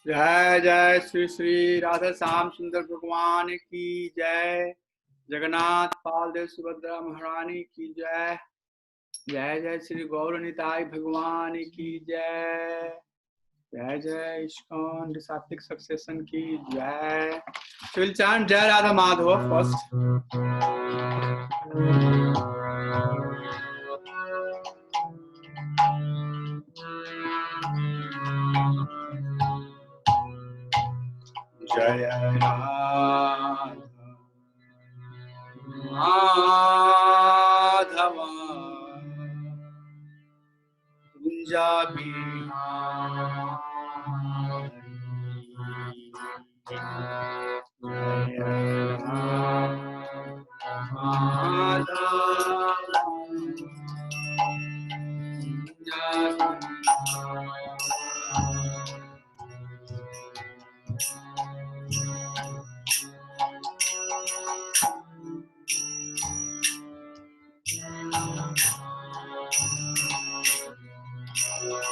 जय जय श्री श्री राधा श्याम सुंदर भगवान की जय। जगन्नाथ पालदेव सुभद्रा महारानी की जय। जय जय श्री गौर निताई भगवान की जय। जय जय इस्कॉन सात्विक सक्सेशन की जय। विल चैंट जय राधा माधव फर्स्ट। जय राधा माधव कुंजा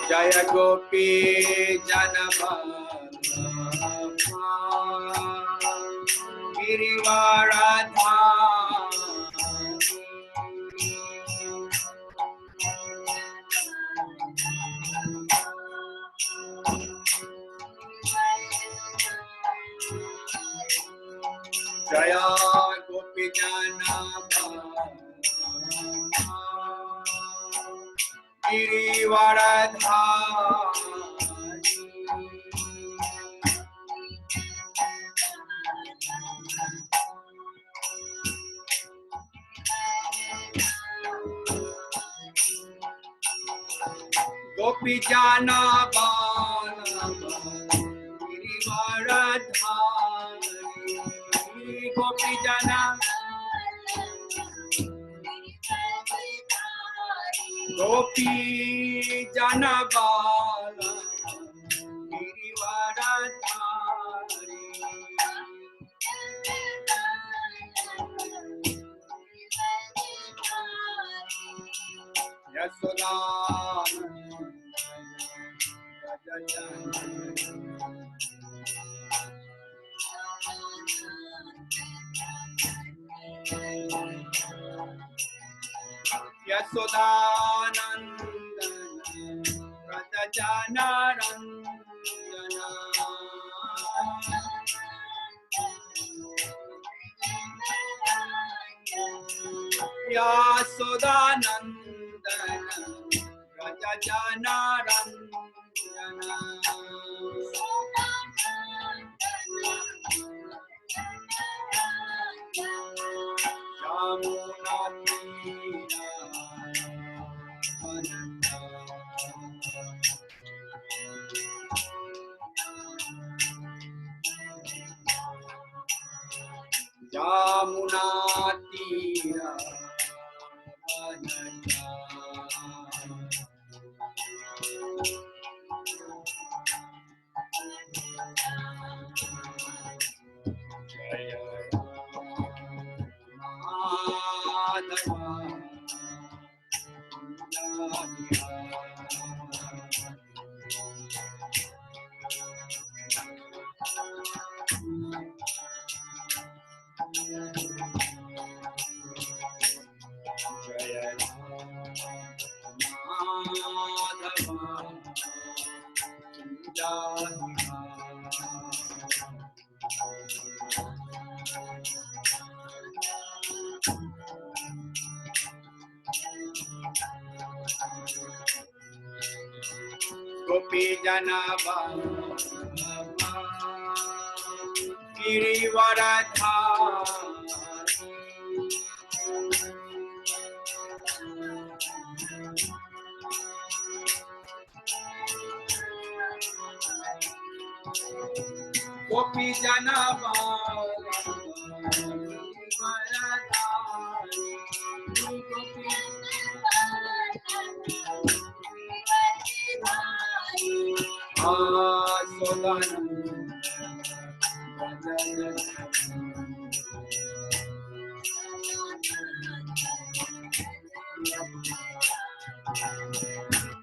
जय गोपी जनवल्लभा गिरिवरधारी जय गोपी जनवल्लभा गिरिवरधारी गोपी जाना बाला गिरिवरधारी गोपी जाना गोपी जाना बाला गिरिवरधारी यशोदा यशोदानंदन व्रत जनरंजना यशोदानंदन व्रत जनरंजना यमुना यमुना तीरा गोपी जनवल्लभा गिरिवरधारी गोपी जनवल्लभा गिरिवरधारी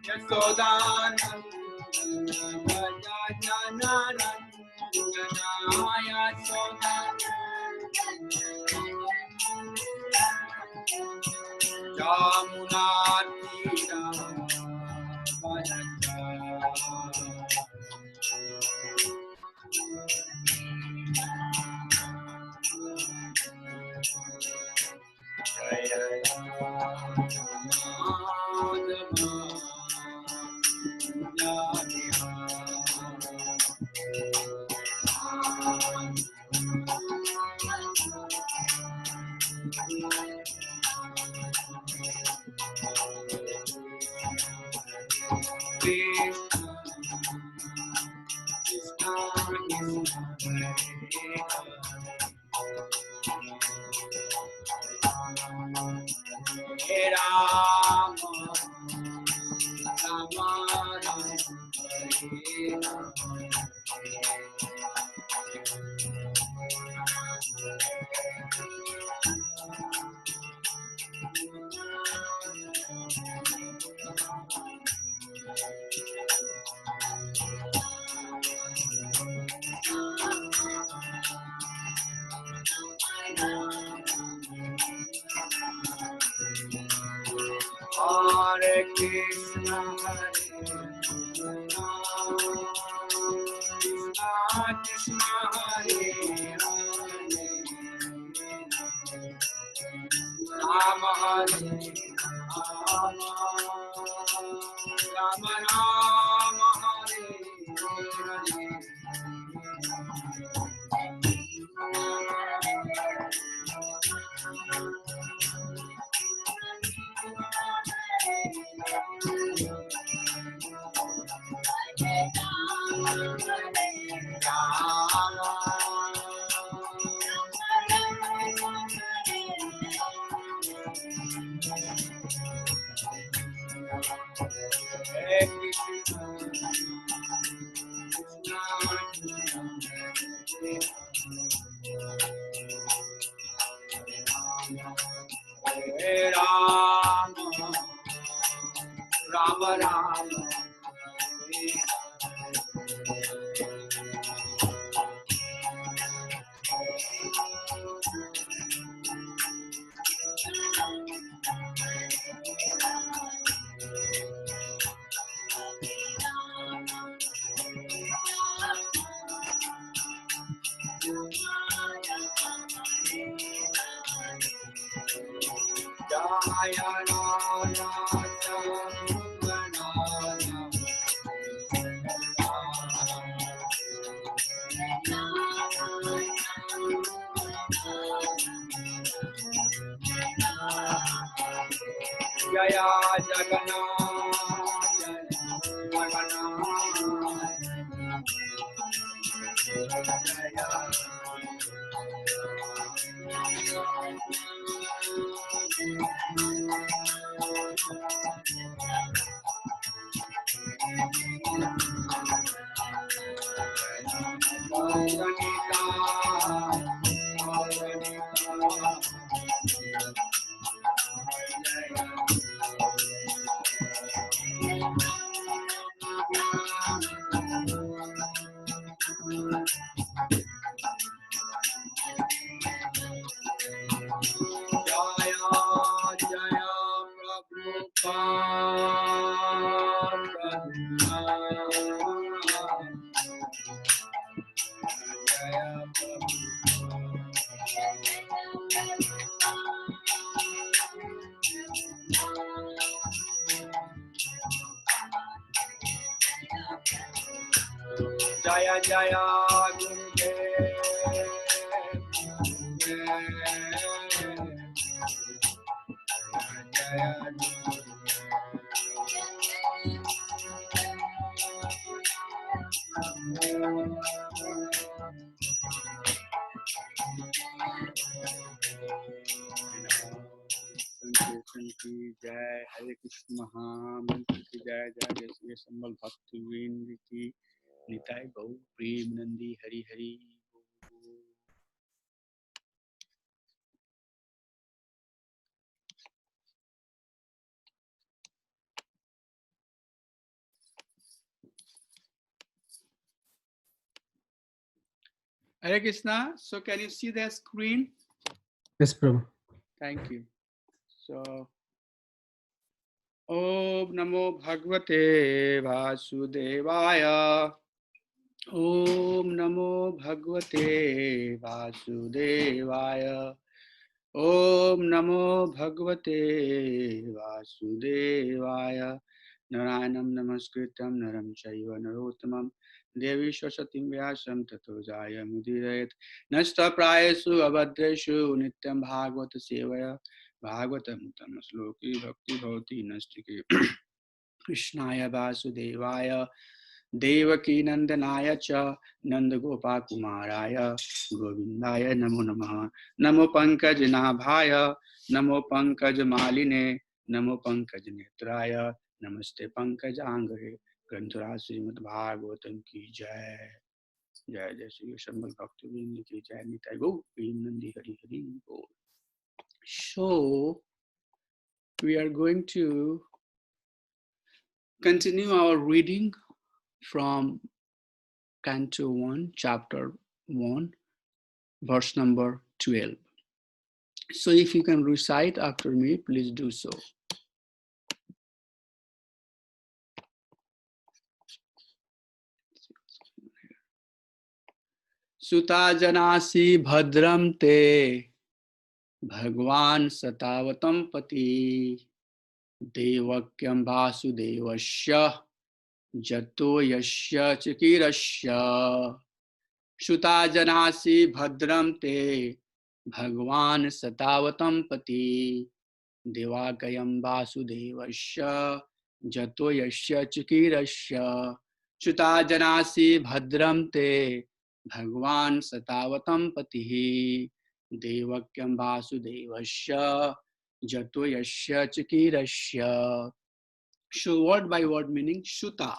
यशोदानंदन व्रत जनरंजना Hare Krishna, Krishna Hare Hare, Rama Hare Rama, Rama Rama Hare Hare. Rama Rama Jaya Rama Jaya Jagannath, Jaya Jaya की जय, हरे कृष्ण महामंत्र की जय, जय जय श्री संबल भक्ति वृंद की निताई गौर प्रेम Nandi Hari Hari. Hare Krishna. So can you see the screen? Yes, Prabhu. Thank you. So Om Namo Bhagavate Vasudevaya. Om Namo Bhagavate Vasudevaya. Om Namo Bhagavate Vasudevaya. Narayanam Namaskritam Naram Chaiva Narottamam Devi Saraswatim Vyasam Tato Jaya Mudirayat Nasta Prayesu Abhadreshu Nityam Bhagavata Sevaya Bhagavatam Tamasloki Bhakti Bhavati Nastiki Krishnaya Vasudevaya Devaki Nandanaya Cha Nanda Gopa Kumaraya Govindaya Namo Namaha Namo Pankaj Nabhaya Namo Pankaj Maline Namo Pankaj Netraya Namaste Pankaj Angare Granthara Srimad Bhagavatam Ki Jai Jai Jai Shri Shambhala Bhakti Vrinda Ki Jai Nitai Go Nandi Hari Hari Bol. So we are going to continue our reading from Canto 1, Chapter 1, verse number 12. So if you can recite after me, please do so. Suta janasi bhadram te Bhagwan satavatam pati Devakyam vasudevasya Jato yasya chikirasya Shuta janasi bhadram te Bhagwan satavatam pati Devakayam vasudevasya Jato yasya chikirasya Shuta janasi bhadram te Bhagwan satavatam patihi Devakyam vasudevasya Jato yasya chikirasya. So word by word meaning Shuta.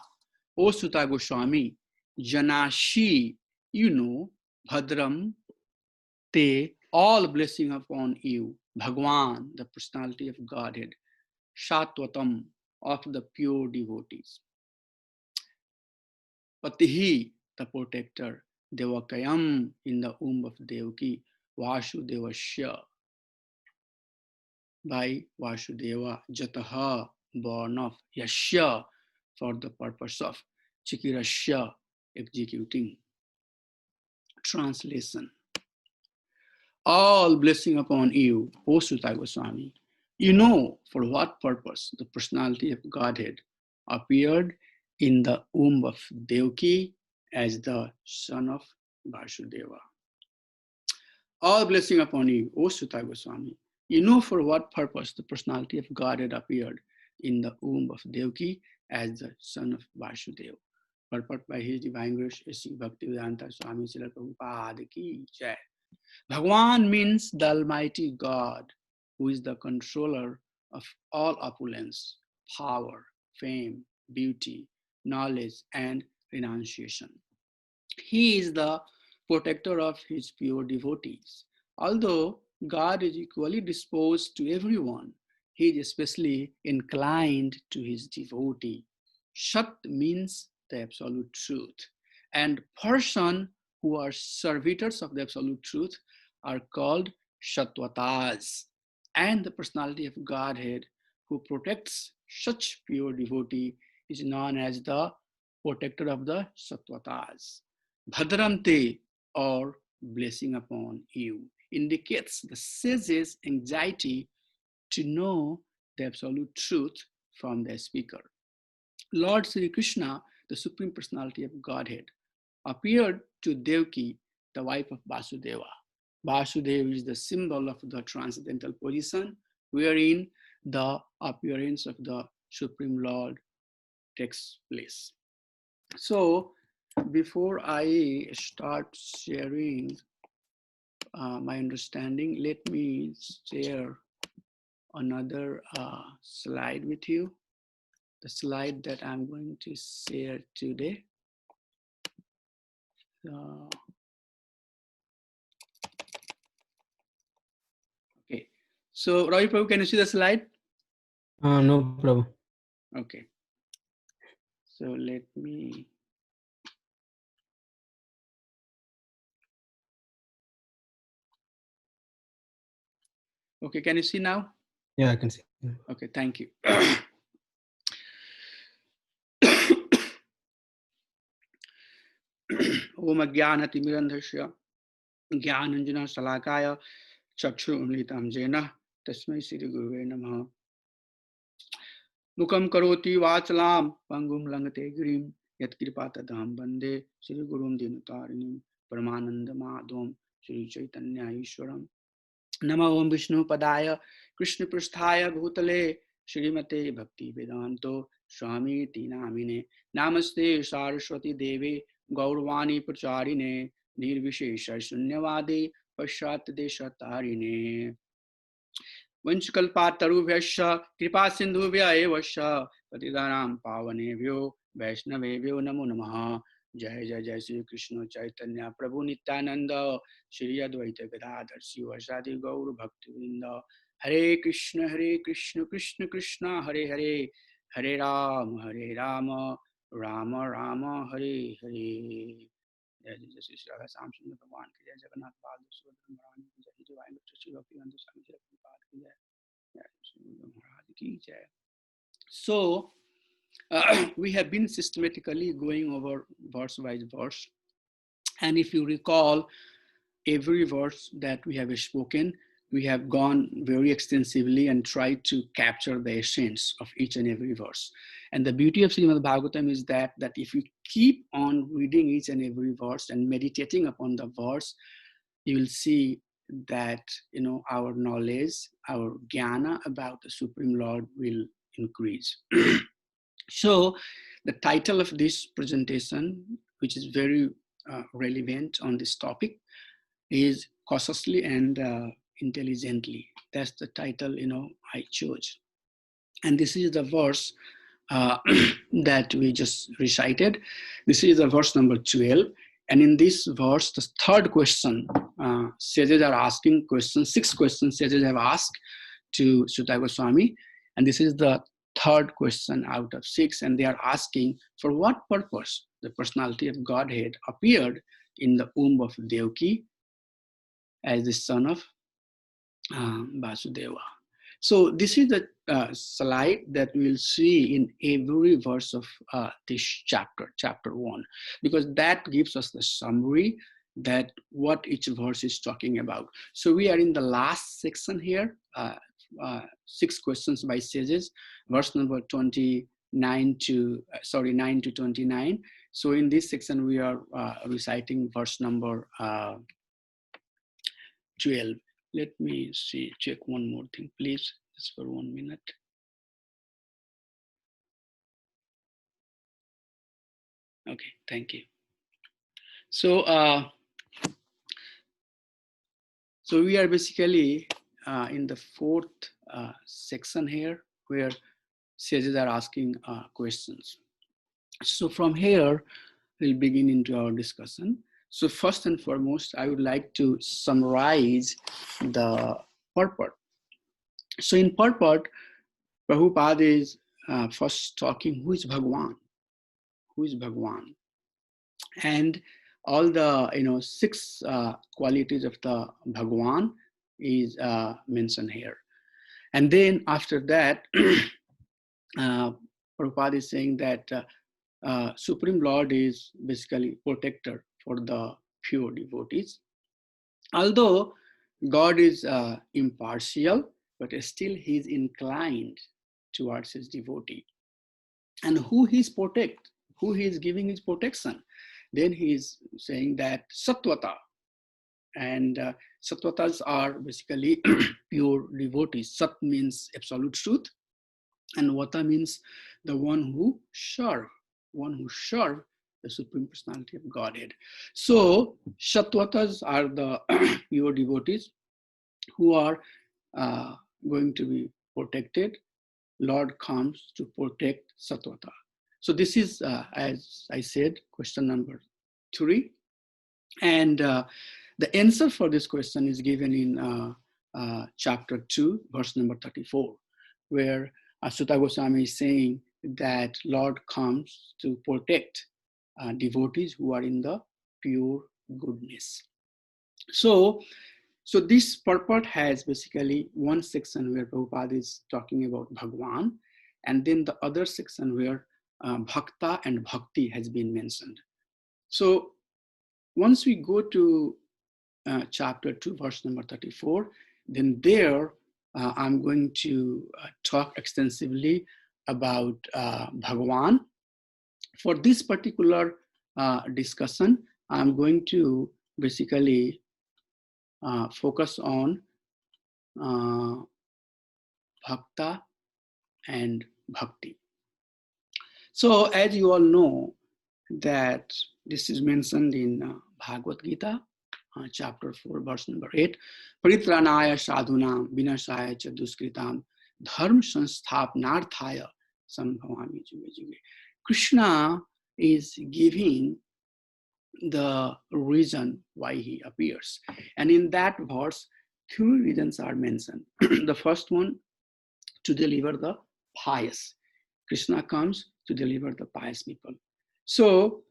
O Shuta Goswami, Janashi, you know, Bhadram, te, all blessing upon you. Bhagwan, the personality of Godhead. Shatvatam, of the pure devotees. Patihi, the protector. Devakayam, in the womb of Devaki. Vasudevasya, by Vasudeva. Jataha, born of. Yasya, for the purpose of. Chikirasya, executing. Translation. All blessing upon you, O Sutta Goswami. You know for what purpose the personality of Godhead appeared in the womb of Devaki as the son of Vasudeva. All blessing upon you, O Sutta Goswami. You know for what purpose the personality of Godhead appeared in the womb of Devaki as the son of Vasudeva. Purport by His Divine Grace, S.C. Bhaktivedanta Swami Srila Prabhupada Ki Jai. Bhagwan means the Almighty God, who is the controller of all opulence, power, fame, beauty, knowledge, and renunciation. He is the protector of his pure devotees. Although God is equally disposed to everyone, he is especially inclined to his devotee. Shat means the absolute truth, and person who are servitors of the absolute truth are called Shatvatas. And the personality of Godhead who protects such pure devotee is known as the protector of the Shatvatas. Bhadramte, or blessing upon you, indicates the sage's anxiety to know the absolute truth from the speaker. Lord Sri Krishna, the Supreme Personality of Godhead, appeared to Devaki, the wife of Vasudeva. Vasudeva is the symbol of the transcendental position wherein the appearance of the Supreme Lord takes place. So, before I start sharing my understanding, let me share another slide with you. The slide that I'm going to share today. Okay. So, Ravi Prabhu, can you see the slide? No problem. Okay. So, let me. Okay, can you see now? Yeah, I can see. Okay, thank you. Om Ajnanatimirandhasya Jnananjana Salakaya Chakshurunlitam Jena Tasmai Sri Guruve Namaha. Mukam Karoti Vachalam Pangum Langate Grim Yat Kripatadam Bande Sri Gurum Dinutarinim Paramananda Madhom Sri Chaitanya Ishwaram. Nama Om Vishnu Padaya Krishna Prasthaya Bhutale Srimate Bhakti Vedanto Swami Tinamine Namaste Saraswati Devi Gaurvani Pracharine Nirvishesha Sunyavadi Pashat Deshatarine Vanchakalpatarubhyasya Kripa Sindhubhya Evasya Patidanam Pavanebhyo Vaishnavebhyo Namo Namaha. Jai Jai Jai Sri Krishna Chaitanya Prabhu Nityananda Shri Advaita Gadadhar Sivasadi Gaur Bhakti Vrinda. Hare Krishna Krishna Krishna Hare Hare Hare Rama Rama Rama Hare Hare. जय जय श्री राधा श्याम सुंदर भगवान की जय जगन्नाथ बलदेव सुभद्रा महारानी की जय दिवाइन श्री भक्तिवेदांत स्वामी जी प्रभुपाद की जय जय श्री महाराज की जय. So we have been systematically going over verse by verse, and if you recall every verse that we have spoken, we have gone very extensively and tried to capture the essence of each and every verse. And the beauty of Srimad Bhagavatam is that if you keep on reading each and every verse and meditating upon the verse, you will see that our knowledge, our jnana about the Supreme Lord will increase. So the title of this presentation, which is very relevant on this topic, is Cautiously and Intelligently. That's the title I chose. And this is the verse that we just recited. This is the verse number 12. And in this verse, the third question, sages are asking questions, 6 questions sages have asked to Sutta Goswami. And this is the third question out of 6. And they are asking, for what purpose the personality of Godhead appeared in the womb of Devaki as the son of Vasudeva. So this is the slide that we will see in every verse of this chapter, chapter 1, because that gives us the summary that what each verse is talking about. So we are in the last section here, 6 questions by sages, verse number 9 to 29. So in this section, we are reciting verse number 12. Let me check one more thing, please, just for 1 minute. Okay, thank you. So, so we are basically in the 4th section here, where sages are asking questions. So from here, we'll begin into our discussion. So first and foremost, I would like to summarize the purport. So in purport, Prabhupada is first talking, who is Bhagwan? Who is Bhagwan? And all the 6 qualities of the Bhagwan is mentioned here. And then after that, Prabhupada is saying that Supreme Lord is basically protector for the pure devotees. Although God is impartial, but still he is inclined towards his devotee. And who he is giving his protection. Then he is saying that Sattvata, and Sattvatas are basically pure devotees. Sat means absolute truth, and Vata means the one who serve the Supreme Personality of Godhead. So Sattvatas are the pure devotees who are going to be protected. Lord comes to protect Sattvata. So this is, as I said, question number 3. And the answer for this question is given in chapter 2, verse number 34, where Sutta Goswami is saying that Lord comes to protect devotees who are in the pure goodness. So this purport has basically one section where Prabhupada is talking about Bhagwan, and then the other section where Bhakta and Bhakti has been mentioned. So once we go to chapter 2, verse number 34, then there I'm going to talk extensively about Bhagavan. For this particular discussion, I'm going to basically focus on Bhakta and Bhakti. So as you all know that this is mentioned in Bhagavad Gita, chapter 4, verse number 8, Paritranaya sadhunam vinasaya cha duskritam dharma sansthapanarthaya sambhavami juge juge. Krishna is giving the reason why he appears. And in that verse, three reasons are mentioned. The first one, to deliver the pious. Krishna comes to deliver the pious people. So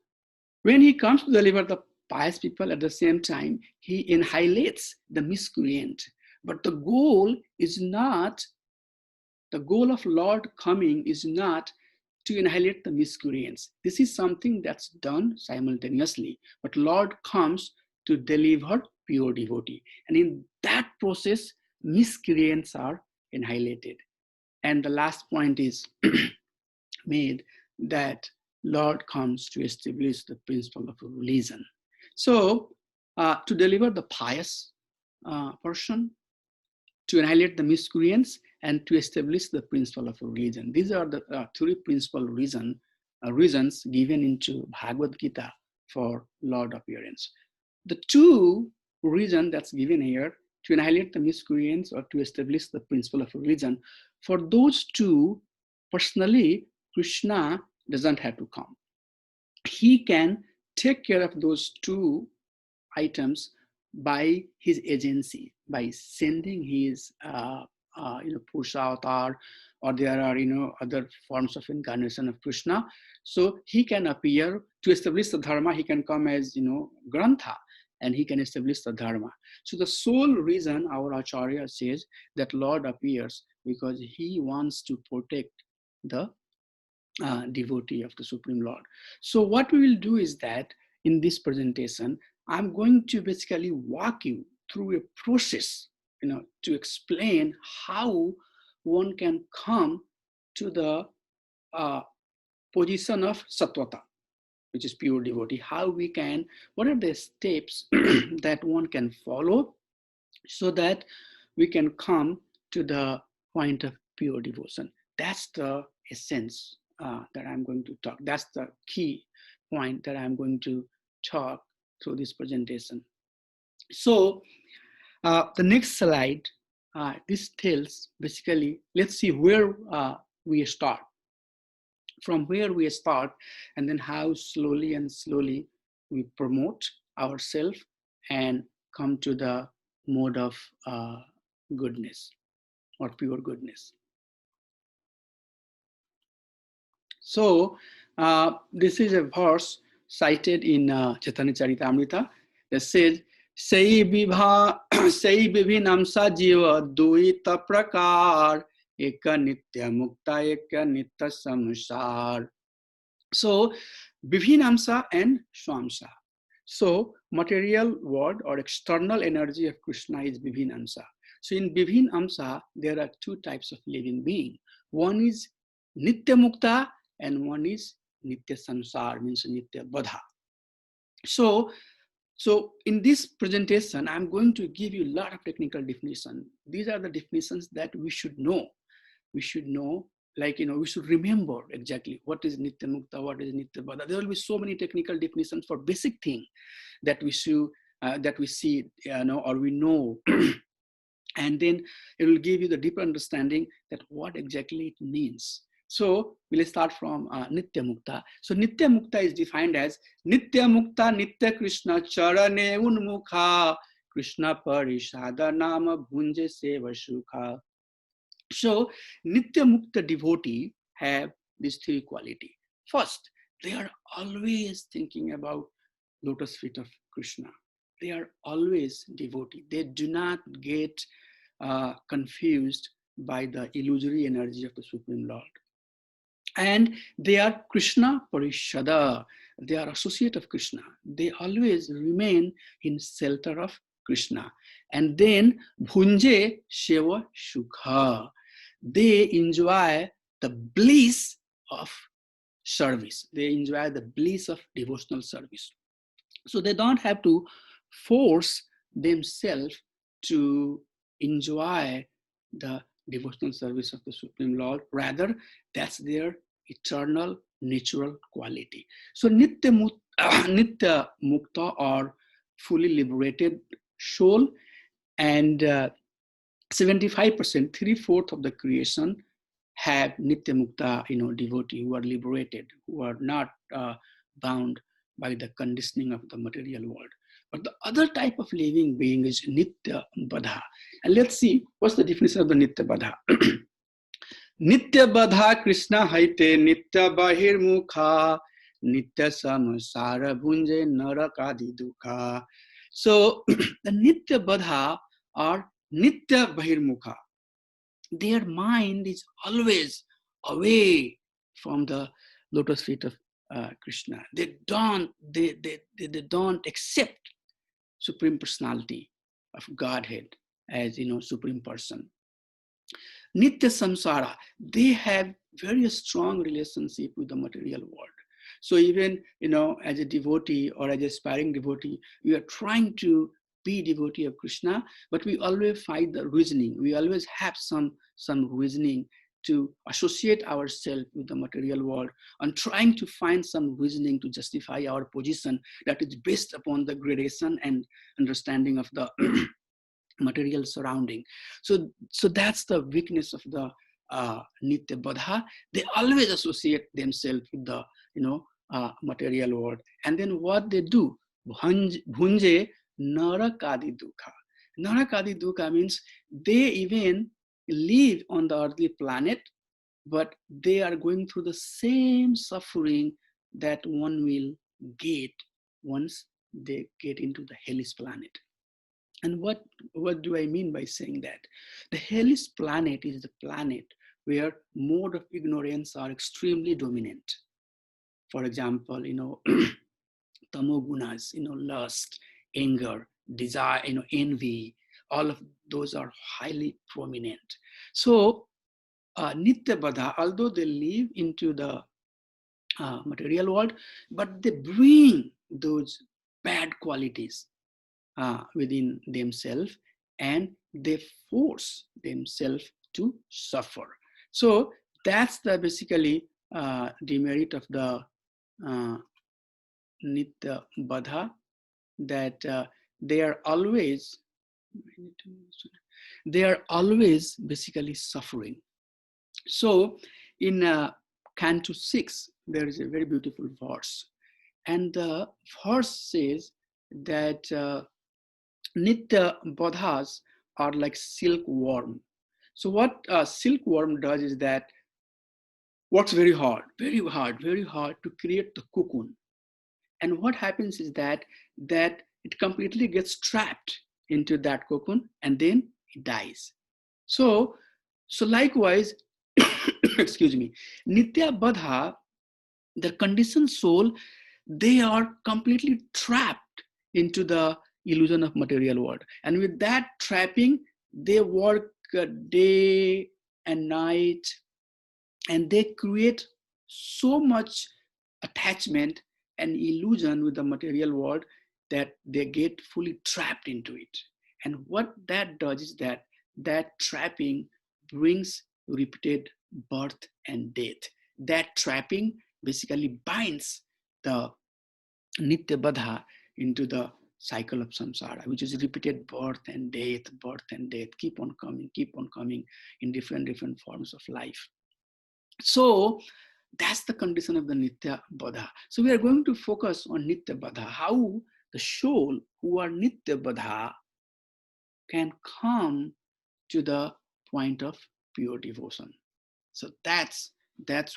when he comes to deliver the pious people, at the same time, he annihilates the miscreant. But the goal of Lord coming is not to annihilate the miscreants. This is something that's done simultaneously. But Lord comes to deliver pure devotee. And in that process, miscreants are annihilated. And the last point is made that Lord comes to establish the principle of religion. So to deliver the pious person, to annihilate the miscreants, and to establish the principle of religion. These are the three principal reasons given into Bhagavad Gita for Lord appearance. The two reasons that's given here, to annihilate the miscreants or to establish the principle of religion, for those two, personally, Krishna doesn't have to come. He can take care of those two items by his agency, by sending his Purusha avatar, or there are other forms of incarnation of Krishna. So he can appear to establish the dharma. He can come as Grantha, and he can establish the dharma. So the sole reason our Acharya says that Lord appears because he wants to protect the devotee of the Supreme Lord. So what we will do is that in this presentation, I'm going to basically walk you through a process, to explain how one can come to the position of Sattvata, which is pure devotee. What are the steps that one can follow so that we can come to the point of pure devotion. That's the essence that I'm going to talk. That's the key point that I'm going to talk through this presentation. So the next slide, this tells basically, let's see where we start. From where we start, and then how slowly and slowly we promote ourselves and come to the mode of goodness or pure goodness. So this is a verse cited in Chaitanya Charitamrita that says, "Sei vibhinamsa jiva duita prakar eka nitya mukta eka nitya samsar." So vibhinamsa and swamsa. So material world or external energy of Krishna is vibhinamsa. So in vibhinamsa, there are two types of living being. One is Nitya Mukta and one is Nitya Samsar, means Nitya Badha. So in this presentation, I'm going to give you a lot of technical definition. These are the definitions that we should know. We should know, we should remember exactly what is Nitya Mukta, what is Nitya Badha. There will be so many technical definitions for basic thing that we see, or we know. And then it will give you the deeper understanding that what exactly it means. So we'll start from Nitya Mukta. So Nitya Mukta is defined as Nitya Mukta Nitya Krishna Charane Unmukha Krishna Parishada Nama Bhunje Seva Sukha. So Nitya Mukta devotee have these three qualities. First, they are always thinking about lotus feet of Krishna. They are always devotee. They do not get confused by the illusory energy of the Supreme Lord. And they are Krishna Parishada. They are associate of Krishna. They always remain in shelter of Krishna. And then Bhunje Sheva Shukha. They enjoy the bliss of service. They enjoy the bliss of devotional service. So they don't have to force themselves to enjoy the devotional service of the Supreme Lord. Rather, that's their eternal natural quality. So Nitya Mukta, or fully liberated soul, and 75%, 3/4 of the creation have Nitya Mukta, devotee who are liberated, who are not bound by the conditioning of the material world. But the other type of living being is Nitya Badha. And let's see what's the definition of the Nitya Badha. Nitya Badha Krishna Haite Nitya Bahir Mukha Nitya Samsara Bhunje Narakadi Dukha. So the Nitya Badha are Nitya Bahir Mukha. Their mind is always away from the lotus feet of Krishna. They don't accept Supreme Personality of Godhead as Supreme Person. Nitya Samsara, they have very strong relationship with the material world. So even as a devotee or as an aspiring devotee, we are trying to be devotee of Krishna, but we always find the reasoning. We always have some reasoning to associate ourselves with the material world and trying to find some reasoning to justify our position that is based upon the gradation and understanding of the material surrounding. So that's the weakness of the Nitya Badha. They always associate themselves with the material world. And then what they do, bhunje narakadi dukha. Narakadi dukha means they even live on the earthly planet, but they are going through the same suffering that one will get once they get into the hellish planet. And what do I mean by saying that? The hellish planet is the planet where mode of ignorance are extremely dominant. For example, tamogunas, lust, anger, desire, envy, all of those are highly prominent. So Nitya Badha, although they live into the material world, but they bring those bad qualities within themselves, and they force themselves to suffer. So that's the basically demerit of the Nitya Badha, that they are always basically suffering. So in Canto 6, there is a very beautiful verse, and the verse says that Nitya Badhas are like silkworm. So what a silkworm does is that works very hard to create the cocoon. And what happens is that it completely gets trapped into that cocoon and then it dies. So likewise, excuse me, Nitya Badha, the conditioned soul, they are completely trapped into the illusion of material world. And with that trapping, they work day and night, and they create so much attachment and illusion with the material world that they get fully trapped into it. And what that does is that trapping brings repeated birth and death. That trapping basically binds the Nitya Badha into the cycle of samsara, which is repeated birth and death, keep on coming in different forms of life. So that's the condition of the Nitya Badha. So we are going to focus on Nitya Badha, how the soul who are Nitya Badha can come to the point of pure devotion. So that's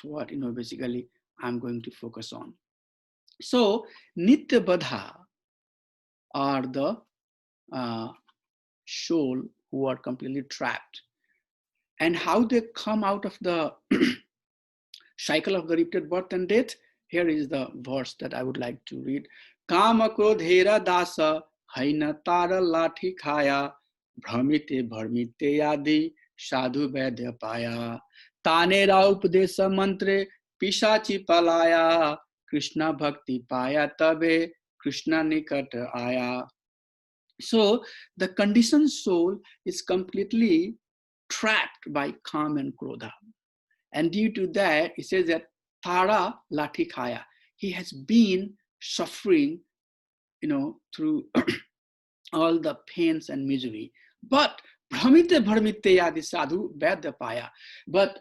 what basically I'm going to focus on. So Nitya Badha are the soul who are completely trapped, and how they come out of the cycle of the repeated birth and death. Here is the verse that I would like to read. Kama krodhera dasa haina tara lathi khaya bhramite bharmite yadi sadhu vaidya paya tanera upadesa mantre pishachi palaya Krishna bhakti paya tabe Krishna nikat aya. So the conditioned soul is completely trapped by Kam and Krodha. And due to that, it says that Tara Lathi Khaya, he has been suffering, through all the pains and misery. But Brahmite Bharmite Yadi Sadhu Vaidya Paya. But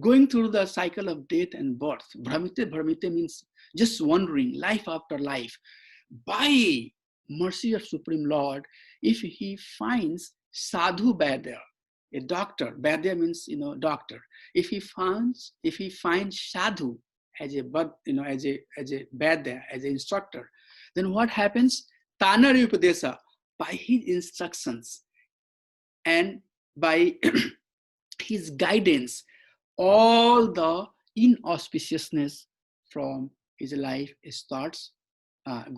going through the cycle of death and birth, Brahmite Bharmite means just wandering life after life. By mercy of Supreme Lord, if he finds Sadhu Vaidya, a doctor, Vaidya means doctor. If he finds Sadhu as a Vaidya, as an instructor, then what happens? Tanari Upadesa, by his instructions and by his guidance, all the inauspiciousness from his life starts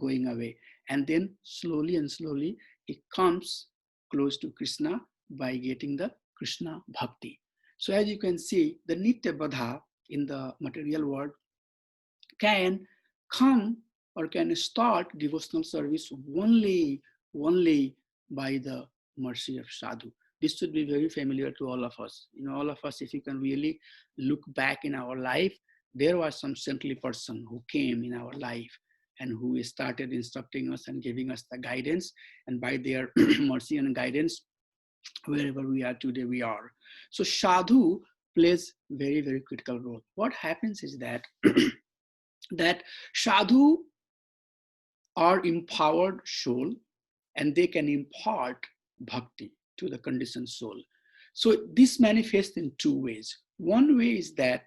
going away. And then slowly and slowly, he comes close to Krishna by getting the Krishna Bhakti. So as you can see, the Nitya Badha in the material world can come or can start devotional service only by the mercy of sadhu. This should be very familiar to all of us. All of us, if you can really look back in our life, there was some saintly person who came in our life and who started instructing us and giving us the guidance. And by their mercy and guidance, wherever we are today, we are. So sadhu plays very, very critical role. What happens is that that sadhu are empowered soul, and they can impart bhakti to the conditioned soul. So this manifests in two ways. One way is that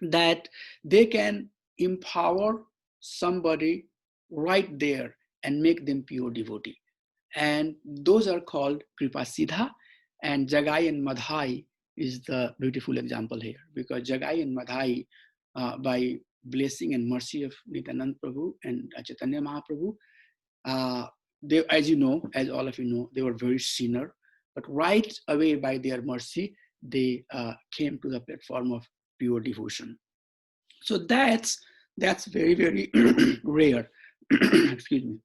that they can empower somebody right there and make them pure devotee. And those are called Kripa Siddha, and Jagai and Madhai is the beautiful example here, because Jagai and Madhai, by blessing and mercy of Nityananda Prabhu and Chaitanya Mahaprabhu, they, as all of you know, they were very sinner, but right away by their mercy, they came to the platform of pure devotion. So that's very, very rare. Excuse me.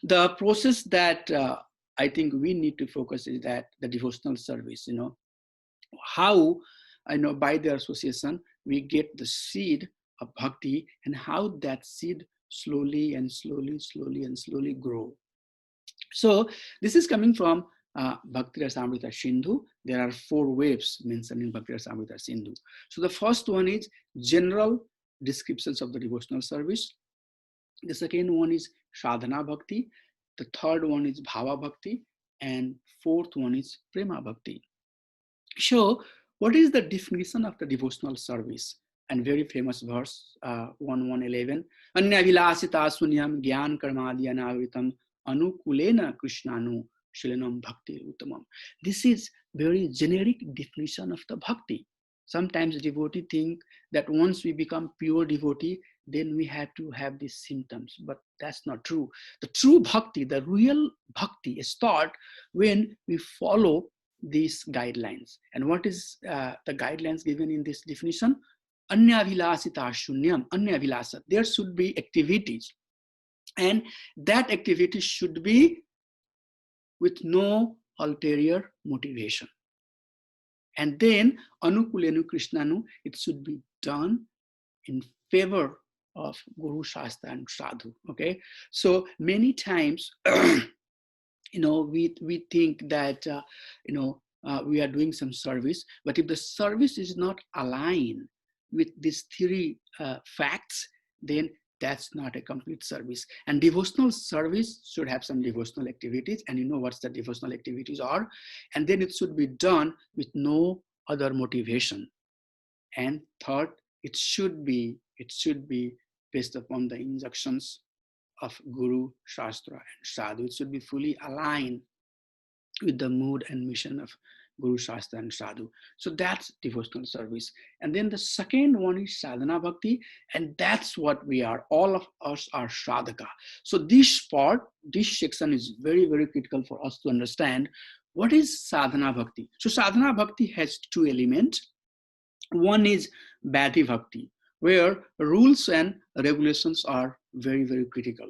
The process that I think we need to focus is that the devotional service, how, by the association, we get the seed of bhakti, and how that seed slowly and slowly grow. So this is coming from Bhakti Rasamrita Sindhu. There are 4 waves mentioned in Bhakti Rasamrita Sindhu. So the first one is general descriptions of the devotional service. The second one is Sadhana Bhakti. The third one is Bhava Bhakti. And fourth one is Prema Bhakti. So what is the definition of the devotional service? And very famous verse, 1:11. Anya vilasita sunyam gyan karmadya nagritam anukulena krishnanu shilanam bhakti uttamam. This is very generic definition of the bhakti. Sometimes devotee think that once we become pure devotee, then we have to have these symptoms, but that's not true. The true bhakti, the real bhakti, start when we follow these guidelines. And what is the guidelines given in this definition? Anya vilasita shunyam, anya vilasa. There should be activities, and that activity should be with no ulterior motivation. And then anukulenu krishnanu, it should be done in favor of Guru, Shastra, and Sadhu. Okay, so many times, we think that we are doing some service, but if the service is not aligned with these 3 facts, then that's not a complete service. And devotional service should have some devotional activities, and you know what the devotional activities are, and then it should be done with no other motivation. And third, it should be based upon the instructions of Guru, Shastra, and Sadhu. It should be fully aligned with the mood and mission of Guru, Shastra, and Sadhu. So that's devotional service. And then the second one is sadhana bhakti, and that's what we are. All of us are sadhaka. So this part, this section is very, very critical for us to understand what is sadhana bhakti. So sadhana bhakti has two elements. One is Badhi Bhakti, where rules and regulations are very, very critical.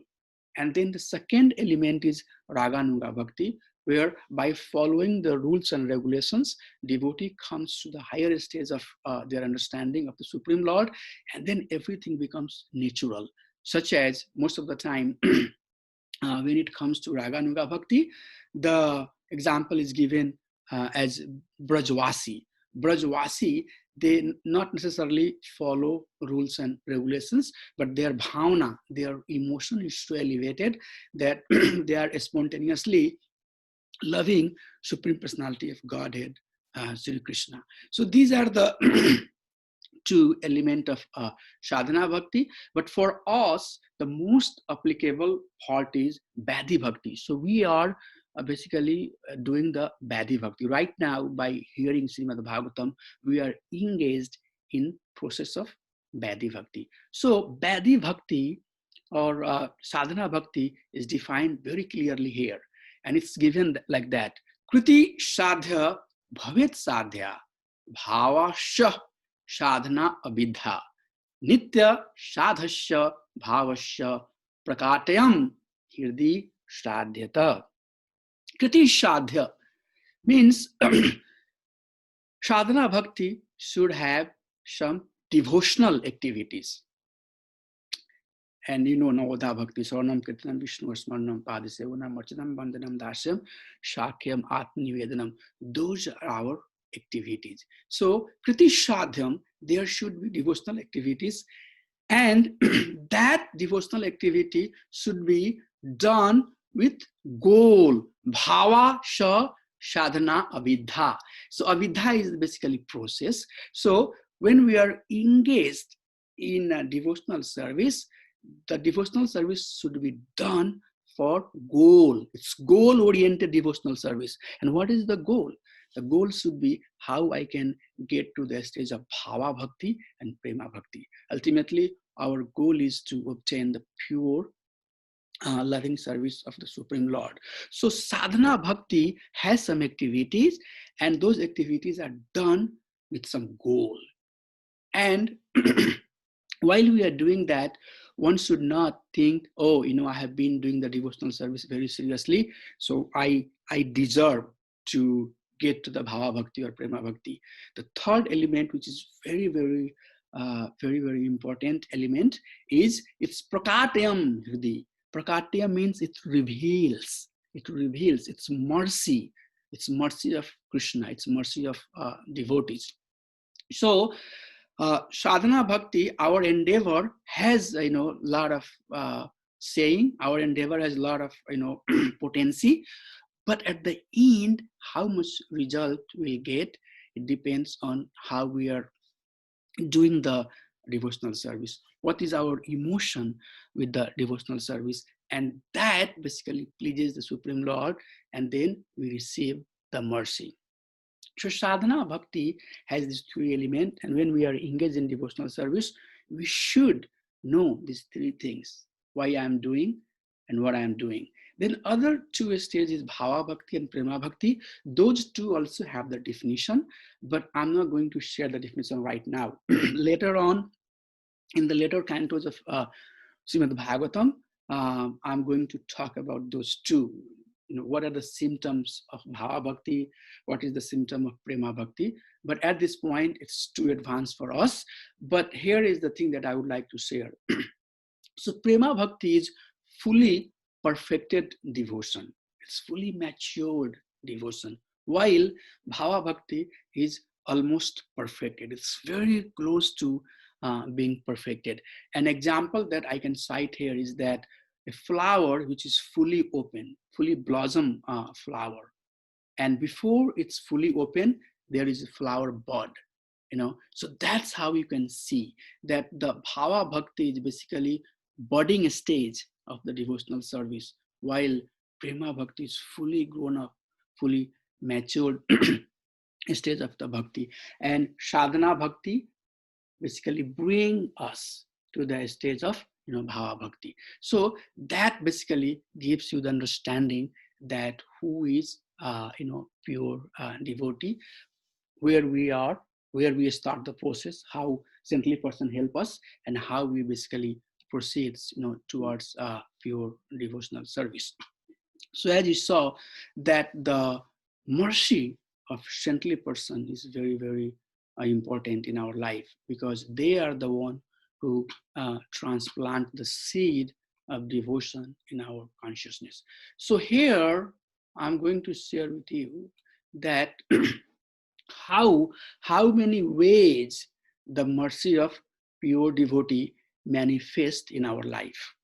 And then the second element is Raganuga Bhakti, where by following the rules and regulations, devotee comes to the higher stage of their understanding of the Supreme Lord, and then everything becomes natural. Such as most of the time, when it comes to Raganuga Bhakti, the example is given as Brajvasi. Brajvasi, they not necessarily follow rules and regulations, but their bhavana, their emotion is so elevated that they are spontaneously loving Supreme Personality of Godhead, Sri Krishna. So these are the two element of sadhana bhakti, but for us the most applicable part is Badhi Bhakti. So we are basically doing the Badhi Bhakti right now. By hearing Srimad Bhagavatam, we are engaged in process of Badhi Bhakti. So Badhi Bhakti or sadhana bhakti is defined very clearly here, and it's given like that: kriti sadhya bhavet sadhya bhavasya sadhana abidha nitya sadhasya bhavasya prakatayam hirdi sadhyata. Kriti sadhya means sadhana bhakti should have some devotional activities. And you know, Navadha Bhakti, Swarnam Kirtanam Vishnu Smarnam Padisevanam Archanam Bandhanam Dasyam Shakyam Atmanivedanam. Those are our activities. So, Kriti Sadhyam, there should be devotional activities, and that devotional activity should be done with goal. Bhava Sha Sadhana Avidha. So, Avidha is basically process. So, when we are engaged in a devotional service, the devotional service should be done for goal. It's goal-oriented devotional service. And what is the goal? The goal should be how I can get to the stage of Bhava Bhakti and Prema Bhakti. Ultimately, our goal is to obtain the pure loving service of the Supreme Lord. So sadhana bhakti has some activities, and those activities are done with some goal. And while we are doing that, one should not think, oh, you know, I have been doing the devotional service very seriously, so I deserve to get to the Bhava Bhakti or Prema Bhakti. The third element, which is very, very, very important element, is it's Prakatayam Hridi. Prakatya means it reveals. It reveals. It's mercy. It's mercy of Krishna. It's mercy of devotees. So, sadhana bhakti, our endeavor has, you know, lot of saying. Our endeavor has a lot of, you know, potency. But at the end, how much result we'll get, it depends on how we are doing the devotional service. What is our emotion with the devotional service? And that basically pleases the Supreme Lord, and then we receive the mercy. So sadhana bhakti has these three elements, and when we are engaged in devotional service, we should know these three things: why I am doing and what I am doing. Then other two stages, Bhava Bhakti and Prema Bhakti. Those two also have the definition, but I'm not going to share the definition right now. Later on, in the later cantos of Srimad Bhagavatam, I'm going to talk about those two. You know, what are the symptoms of Bhava Bhakti? What is the symptom of Prema Bhakti? But at this point, it's too advanced for us. But here is the thing that I would like to share. So Prema Bhakti is fully perfected devotion. It's fully matured devotion. While Bhava Bhakti is almost perfected. It's very close to being perfected. An example that I can cite here is that a flower which is fully open, fully blossom flower, and before it's fully open, there is a flower bud. You know, so that's how you can see that the Bhava Bhakti is basically budding stage of the devotional service, while Prema Bhakti is fully grown up, fully matured stage of the bhakti. And sadhana bhakti basically bring us to the stage of bhava bhakti. So that basically gives you the understanding that who is pure devotee, where we are, where we start the process, how saintly person help us, and how we basically proceeds towards pure devotional service. So as you saw that the mercy of saintly person is very, very important in our life, because they are the one who transplant the seed of devotion in our consciousness. So here I'm going to share with you that how many ways the mercy of pure devotee manifest in our life.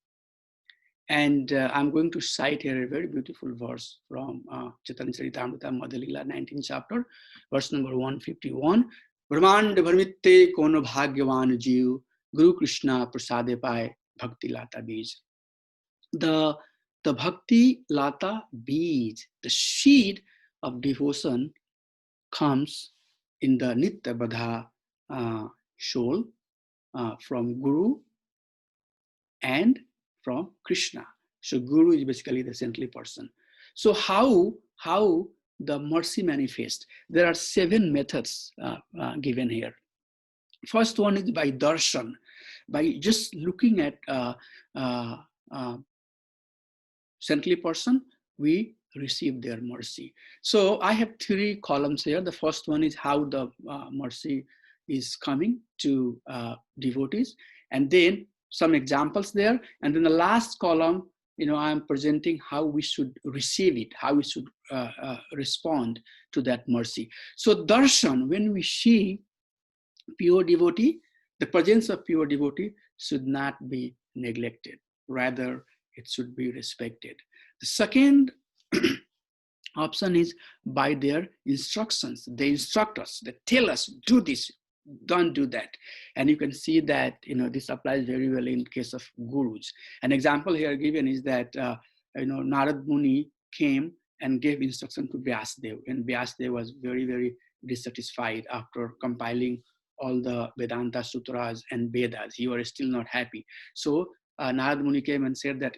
And I'm going to cite here a very beautiful verse from Chaitanya Charitamrita Madhya 19th chapter, verse number 151. Brahmand bharmitte kono bhagyavan jiv, Guru Krishna prasade paye bhakti lata bij. The bhakti lata bij, the seed of devotion, comes in the Nitya Badha soul from Guru and from Krishna. So Guru is basically the saintly person. So how the mercy manifests? There are 7 methods given here. First one is by darshan, by just looking at saintly person, we receive their mercy. So I have 3 columns here. The first one is how the mercy is coming to devotees, and then some examples there. And then the last column, I'm presenting how we should receive it, how we should respond to that mercy. So darshan, when we see pure devotee, the presence of pure devotee should not be neglected. Rather, it should be respected. The second option is by their instructions. They instruct us, they tell us, do this, don't do that. And you can see that this applies very well in case of gurus. An example here given is that Narad Muni came and gave instruction to Vyasdev, and Vyasdev was very, very dissatisfied after compiling all the Vedanta sutras and Vedas. He was still not happy. So Narad Muni came and said that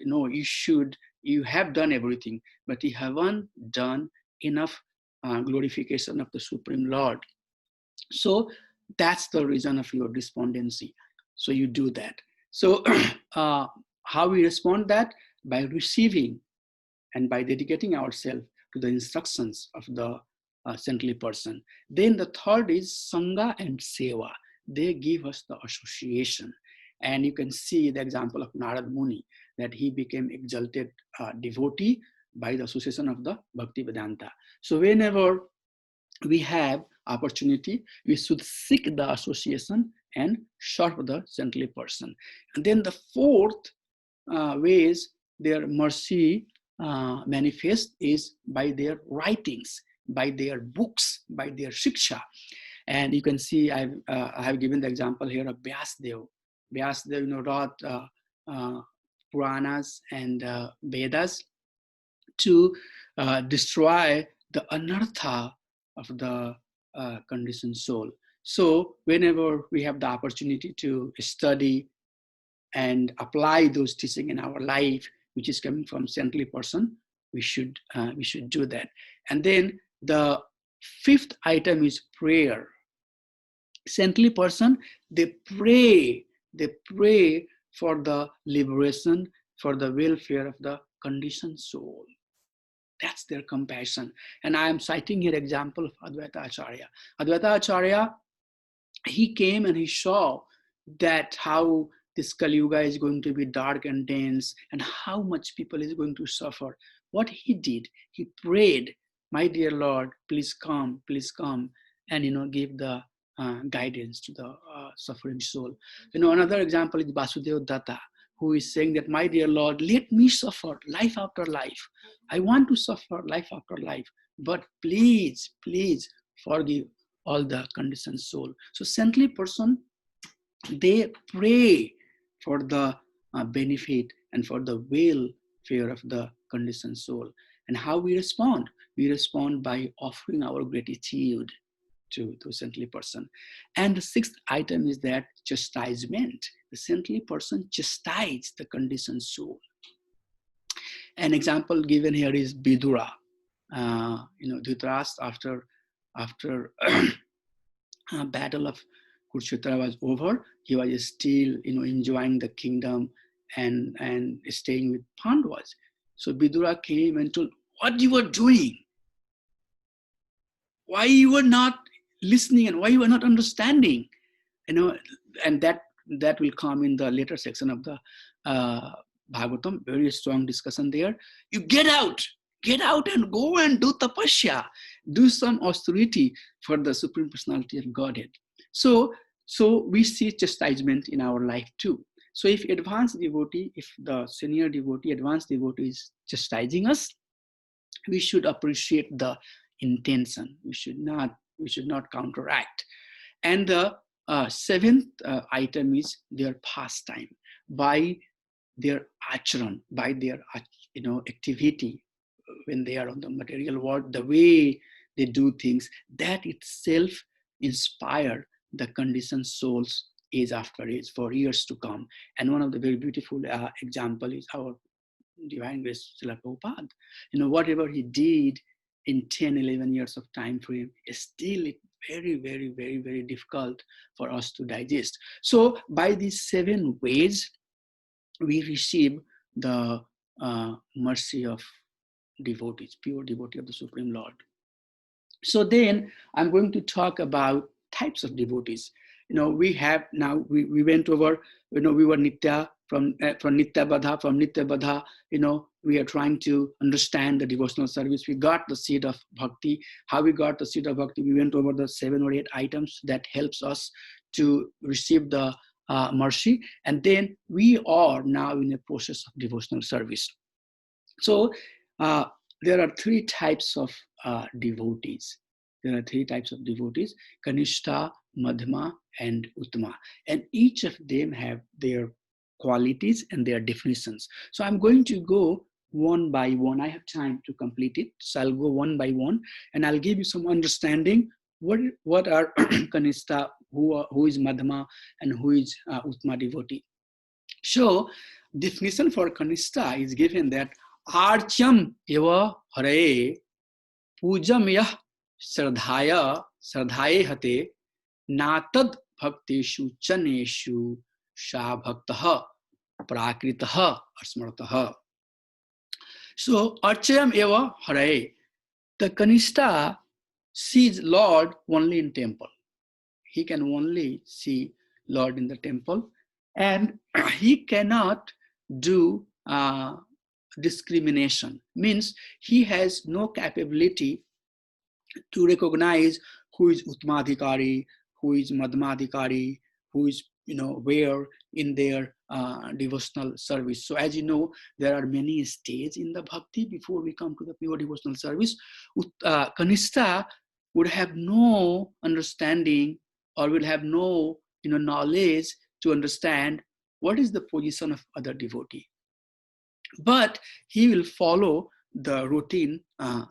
you have done everything, but you haven't done enough glorification of the Supreme Lord. So that's the reason of your despondency. So you do that. So how we respond that? By receiving and by dedicating ourselves to the instructions of the saintly person. Then the third is Sangha and Seva. They give us the association. And you can see the example of Narad Muni, that he became exalted devotee by the association of the Bhakti Vedanta. So whenever we have opportunity, we should seek the association and serve the saintly person. And then the fourth ways their mercy manifest is by their writings, by their books, by their shiksha. And you can see I have given the example here of Vyasdev. Vyasdev wrote Puranas and Vedas to destroy the anartha of the conditioned soul. So whenever we have the opportunity to study and apply those teachings in our life, which is coming from saintly person, we should do that. And then the fifth item is prayer. Saintly person, they pray for the liberation, for the welfare of the conditioned soul. That's their compassion. And I am citing here example of Advaita Acharya. Advaita Acharya, he came and he saw that how this Kali Yuga is going to be dark and dense, and how much people is going to suffer. What he did, he prayed, my dear Lord, please come, and give the guidance to the suffering soul. Another example is Vasudeva Datta, who is saying that, my dear Lord, let me suffer life after life. I want to suffer life after life, but please forgive all the conditioned soul. So saintly person, they pray for the benefit and for the welfare of the conditioned soul. And how we respond? We respond by offering our gratitude. to the saintly person. And the sixth item is that chastisement. The saintly person chastises the conditioned soul. An example given here is Vidura. Dhritarashtra, after battle of Kurukshetra was over, he was still enjoying the kingdom and staying with Pandavas. So Vidura came and told, what you were doing, why you were not listening and why you were not understanding, and that will come in the later section of the Bhagavatam. Very strong discussion there. You get out and go and do tapasya, do some austerity for the Supreme Personality of Godhead. So we see chastisement in our life too. So if advanced devotee, if the senior devotee, advanced devotee is chastising us, we should appreciate the intention. We should not counteract. And the seventh item is their pastime. By their acharan, by their activity, when they are on the material world, the way they do things, that itself inspire the conditioned souls age after age for years to come. And one of the very beautiful example is our Divine Grace Srila Prabhupada. Whatever he did in 10, 11 years of time frame is still very, very, very, very difficult for us to digest. So by these 7 ways, we receive the mercy of devotees, pure devotee of the Supreme Lord. So then I'm going to talk about types of devotees. We have now, we went over, we were Nitya, from Nitya Badha, we are trying to understand the devotional service. We got the seed of bhakti. How we got the seed of bhakti? We went over the 7 or 8 items that helps us to receive the mercy. And then we are now in a process of devotional service. So there are 3 types of devotees. There are 3 types of devotees: Kanishta, Madhma, and Uttama. And each of them have their qualities and their definitions. So I'm going to go one by one. I have time to complete it. So I'll go one by one and I'll give you some understanding what are Kanishta, who is Madhma, and who is Uttama devotee. So definition for Kanishta is given that Archam eva hare pujam yah sardhaye hate natad bhakteshu chaneshu sha bhaktah prakritah asmartah. So Archam eva hare, the Kanishta sees Lord only in temple. He can only see Lord in the temple, and he cannot do discrimination. Means he has no capability to recognize who is Uttmadhikari, who is Madhmadhikari, who is where in their devotional service. So as you know, there are many stages in the bhakti before we come to the pure devotional service. Kanishta would have no understanding or will have no knowledge to understand what is the position of other devotee. But he will follow the routine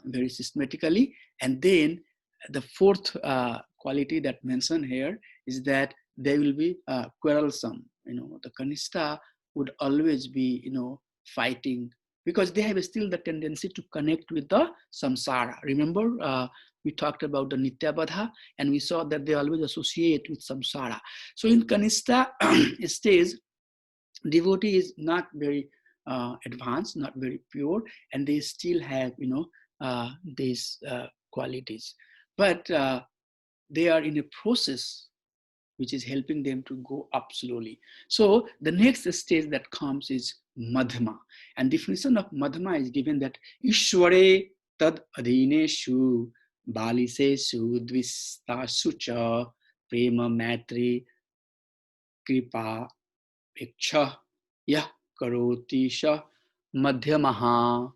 very systematically. And then the 4th quality that mentioned here is that they will be quarrelsome. The Kanishta would always be fighting, because they have still the tendency to connect with the samsara. Remember, we talked about the Nitya Badha, and we saw that they always associate with samsara. So in Kanishta stage, devotee is not very advanced, not very pure, and they still have these qualities, but they are in a process which is helping them to go up slowly. So the next stage that comes is Madhma, and definition of Madhma is given that Ishware tad adhineshu balisesu dvistasu cha prema matri kripa iksha yah karoti sha madhyamaha.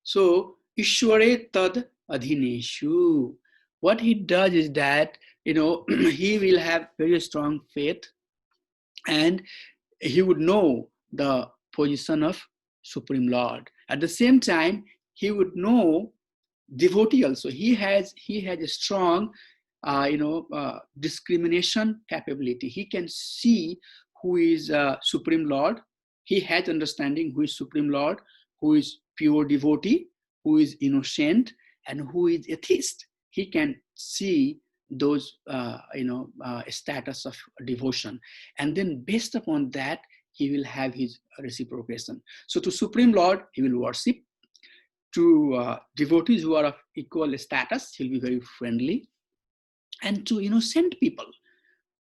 So Ishware tad adhineshu. What he does is that he will have very strong faith, and he would know the position of Supreme Lord. At the same time, he would know devotee also, he has a strong discrimination capability. He can see who is Supreme Lord. He has understanding who is Supreme Lord, who is pure devotee, who is innocent, and who is atheist. He can see those status of devotion, and then based upon that he will have his reciprocation. So to Supreme Lord he will worship. To devotees who are of equal status, he'll be very friendly. And to innocent people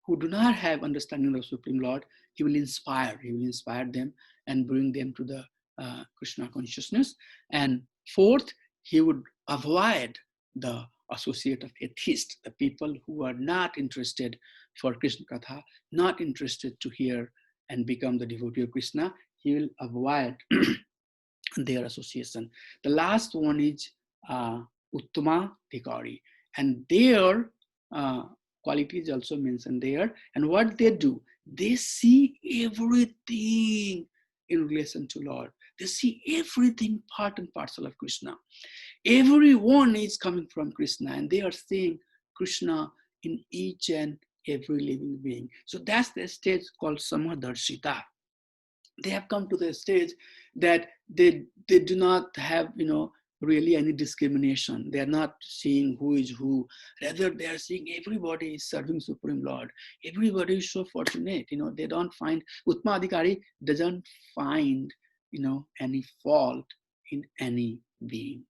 who do not have understanding of Supreme Lord, he will inspire. He will inspire them and bring them to the Krishna consciousness. And fourth, he would avoid the associate of atheists, the people who are not interested for Krishna Katha, not interested to hear and become the devotee of Krishna. He will avoid their association. The last one is Uttama Dhikari, and their quality is also mentioned there. And what they do, they see everything in relation to Lord. They see everything part and parcel of Krishna. Everyone is coming from Krishna, and they are seeing Krishna in each and every living being. So that's the stage called Samadarshita. They have come to the stage that they do not have really any discrimination. They are not seeing who is who. Rather, they are seeing everybody is serving Supreme Lord. Everybody is so fortunate. They don't find, Uttama Adhikari doesn't find any fault in any being.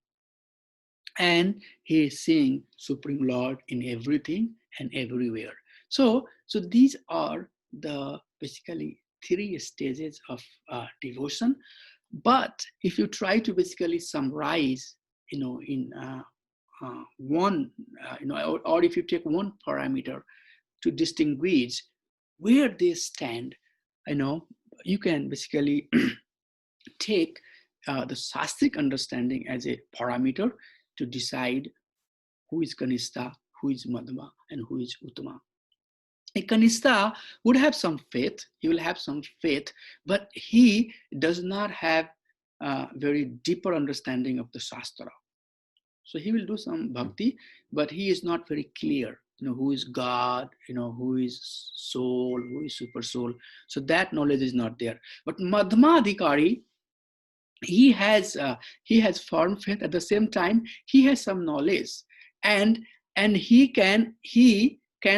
And he is seeing Supreme Lord in everything and everywhere. So these are the basically 3 stages of devotion. But if you try to basically summarize, in one, or if you take one parameter to distinguish where they stand, you can basically take the Shastric understanding as a parameter to decide who is Kanistha, who is Madhva, and who is Uttama. A Kanistha would have some faith, he will have some faith, but he does not have a very deeper understanding of the Shastra. So he will do some bhakti, but he is not very clear, who is God, who is soul, who is super soul. So that knowledge is not there. But Madhma Adhikari, he has firm faith. At the same time he has some knowledge, and he can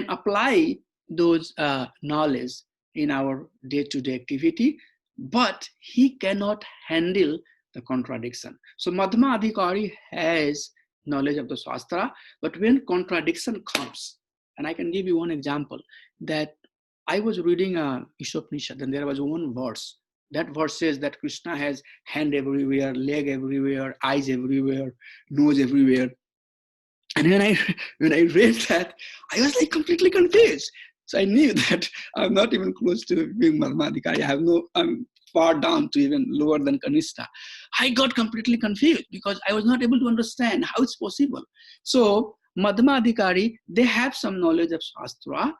apply those knowledge in our day-to-day activity, but he cannot handle the contradiction. So Madhma Adhikari has knowledge of the Shastra, but when contradiction comes, and I can give you one example, that I was reading Ishopanishad, and there was one verse. That verse says that Krishna has hand everywhere, leg everywhere, eyes everywhere, nose everywhere. And when I read that, I was like completely confused. So I knew that I'm not even close to being Madhmadikari. I'm far down to even lower than Kanishta. I got completely confused because I was not able to understand how it's possible. So Madhmadikari, they have some knowledge of Shastra,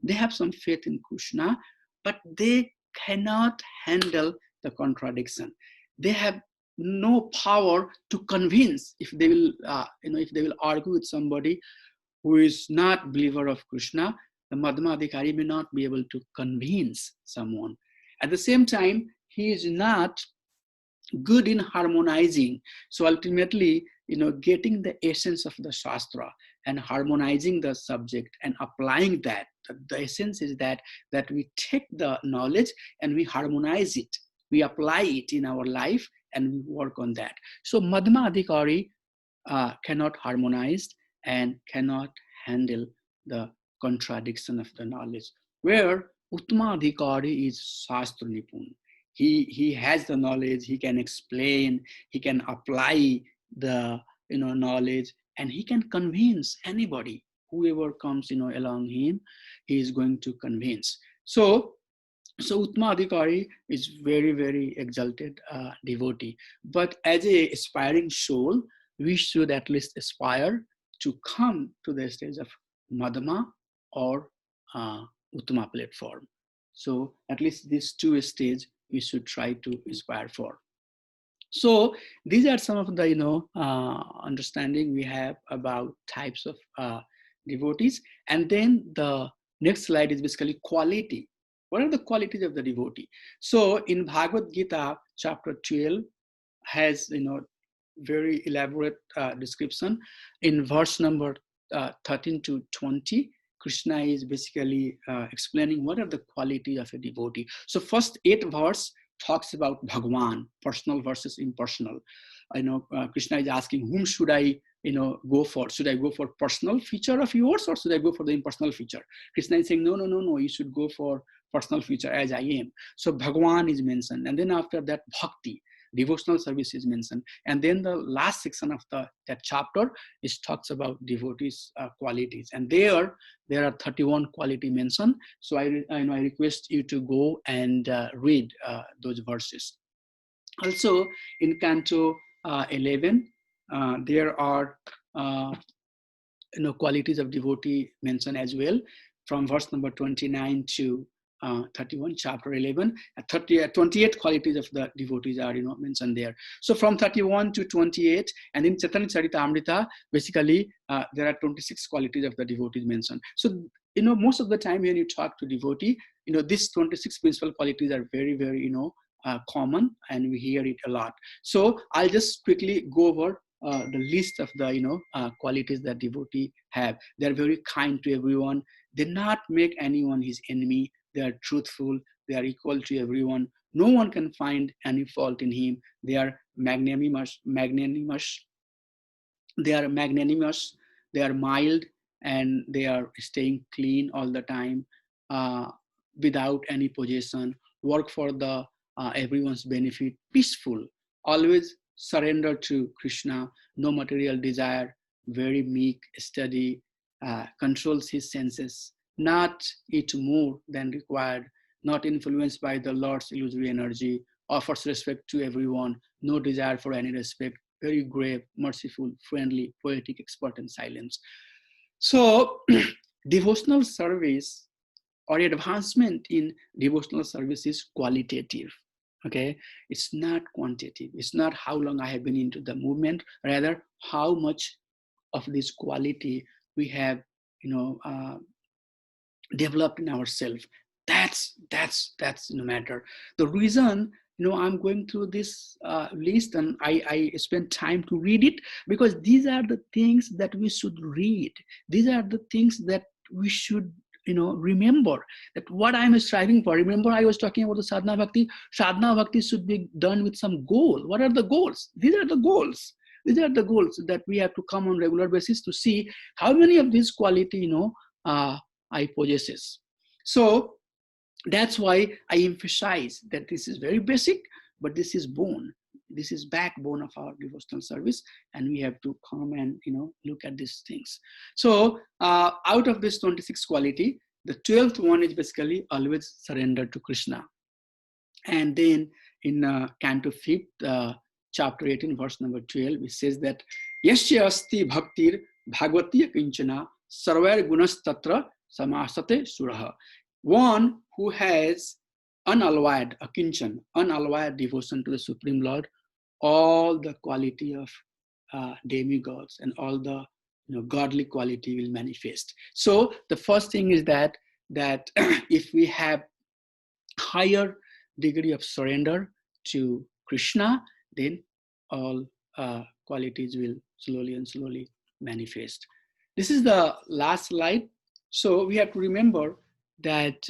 they have some faith in Krishna, but they cannot handle the contradiction. They have no power to convince. If they will argue with somebody who is not believer of Krishna, the Madhma Adhikari may not be able to convince someone. At the same time, he is not good in harmonizing. So ultimately, getting the essence of the Shastra and harmonizing the subject and applying that, the essence is that we take the knowledge and we harmonize it. We apply it in our life and we work on that. So Madhma Adhikari cannot harmonize and cannot handle the contradiction of the knowledge. Where Uttama Adhikari is Shastra Nipun. He has the knowledge, he can explain, he can apply the knowledge, and he can convince anybody, whoever comes along him, he is going to convince. So Uttama Adhikari is very, very exalted devotee. But as a aspiring soul, we should at least aspire to come to the stage of Madhma or Uttama platform. So at least these 2 stages we should try to aspire for. So these are some of the understanding we have about types of devotees. And then the next slide is basically quality. What are the qualities of the devotee? So in Bhagavad Gita chapter 12 has very elaborate description. In verse number 13 to 20, Krishna is basically explaining what are the quality of a devotee. So first 8 verse talks about Bhagwan, personal versus impersonal. Krishna is asking, whom should I go for? Should I go for personal feature of yours, or should I go for the impersonal feature? Krishna is saying, no, you should go for personal feature as I am. So Bhagwan is mentioned, and then after that bhakti, devotional service is mentioned, and then the last section of that chapter is talks about devotees qualities, and there are 31 quality mentioned. So I request you to go and read those verses. Also in Canto 11, there are qualities of devotee mentioned as well, from verse number 29 to 31, chapter 11. 28 qualities of the devotees are mentioned there. So from 31 to 28, and in Chaitanya Charitamrita, basically there are 26 qualities of the devotees mentioned. So most of the time when you talk to devotee, these 26 principal qualities are very, very common, and we hear it a lot. So I'll just quickly go over the list of the qualities that devotee have. They're very kind to everyone. They not make anyone his enemy. They are truthful. They are equal to everyone. No one can find any fault in him. They are magnanimous. They are magnanimous. They are mild, and they are staying clean all the time, uh, without any possession. Work for the everyone's benefit. Peaceful. Always surrender to Krishna. No material desire. Very meek, steady. Controls his senses. Not eat more than required. Not influenced by the Lord's illusory energy. Offers respect to everyone. No desire for any respect. Very grave, merciful, friendly, poetic, expert in silence. So, devotional service or advancement in devotional service is qualitative. Okay, it's not quantitative. It's not how long I have been into the movement, rather how much of this quality we have, developed in ourselves. That's no matter. The reason I'm going through this list, and I spend time to read it, because these are the things that we should read. These are the things that we should remember, that what I'm striving for. Remember, I was talking about the sadhana bhakti. Sadhana bhakti should be done with some goal. What are the goals? These are the goals. These are the goals that we have to come on regular basis to see how many of these quality I possesses. So that's why I emphasize that this is very basic, but this is bone. This is backbone of our devotional service, and we have to come and look at these things. So out of this 26 quality, the 12th one is basically always surrender to Krishna. And then in Canto 5th, chapter 18, verse number 12, it says that Yasya asti bhaktir bhagavati kinchana sarvair gunas tatra samasate suraha. One who has unalloyed, akinchan, unalloyed devotion to the Supreme Lord, all the quality of demigods and all the godly quality will manifest. So the first thing is that if we have higher degree of surrender to Krishna, then all qualities will slowly and slowly manifest. This is the last slide. So we have to remember that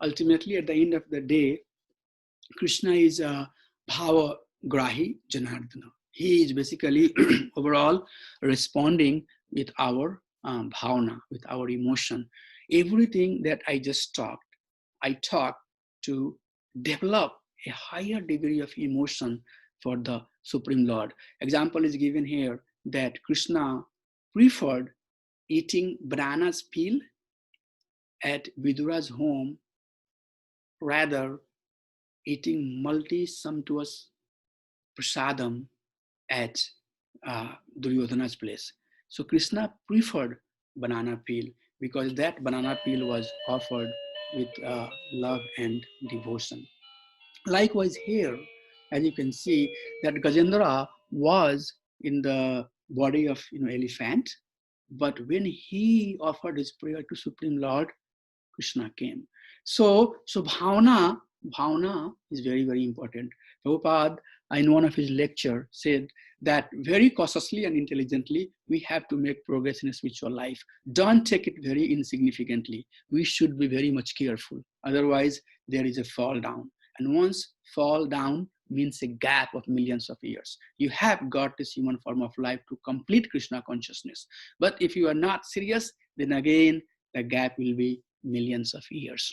ultimately at the end of the day, Krishna is a Bhava Grahi Janardana. He is basically overall responding with our bhavana, with our emotion. Everything that I just talked, I talked to develop a higher degree of emotion for the Supreme Lord. Example is given here that Krishna preferred eating bananas peel at Vidura's home rather eating multi-sumptuous prasadam at Duryodhana's place. So Krishna preferred banana peel because that banana peel was offered with love and devotion. Likewise here, as you can see, that Gajendra was in the body of elephant, but when he offered his prayer to Supreme Lord, Krishna came. So bhavana is very, very important. Prabhupada, in one of his lecture, said that very cautiously and intelligently, we have to make progress in a spiritual life. Don't take it very insignificantly. We should be very much careful. Otherwise, there is a fall down. And once fall down means a gap of millions of years. You have got this human form of life to complete Krishna consciousness. But if you are not serious, then again, the gap will be millions of years.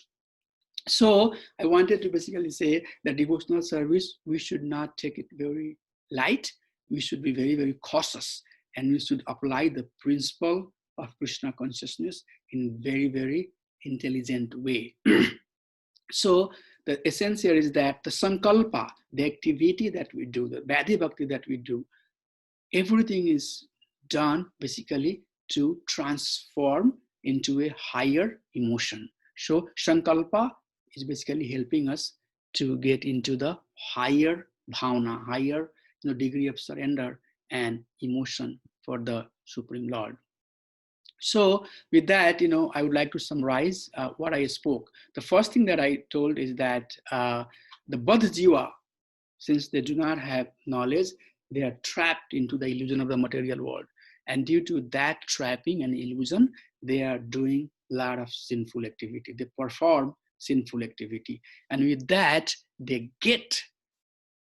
So I wanted to basically say that devotional service, we should not take it very light. We should be very, very cautious, and we should apply the principle of Krishna consciousness in very, very intelligent way. So the essence here is that the sankalpa, the activity that we do, the bhakti bhakti that we do, everything is done basically to transform into a higher emotion. So sankalpa is basically helping us to get into the higher bhavana, higher degree of surrender and emotion for the Supreme Lord. So with that, I would like to summarize what I spoke. The first thing that I told is that the Badh Jiva, since they do not have knowledge, they are trapped into the illusion of the material world. And due to that trapping and illusion, they are doing a lot of sinful activity. They perform sinful activity. And with that, they get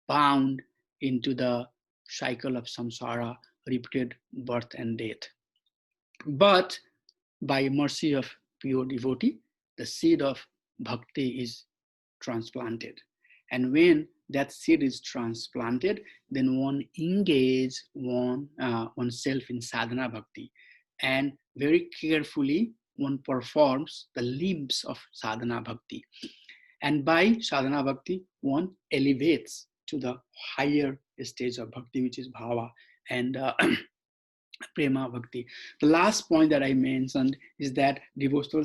bound into the cycle of samsara, repeated birth and death. But by mercy of pure devotee, the seed of bhakti is transplanted. And when that seed is transplanted, then one engage oneself in sadhana bhakti, and very carefully one performs the limbs of sadhana bhakti. And by sadhana bhakti, one elevates to the higher stage of bhakti, which is bhava and prema bhakti. The last point that I mentioned is that devotional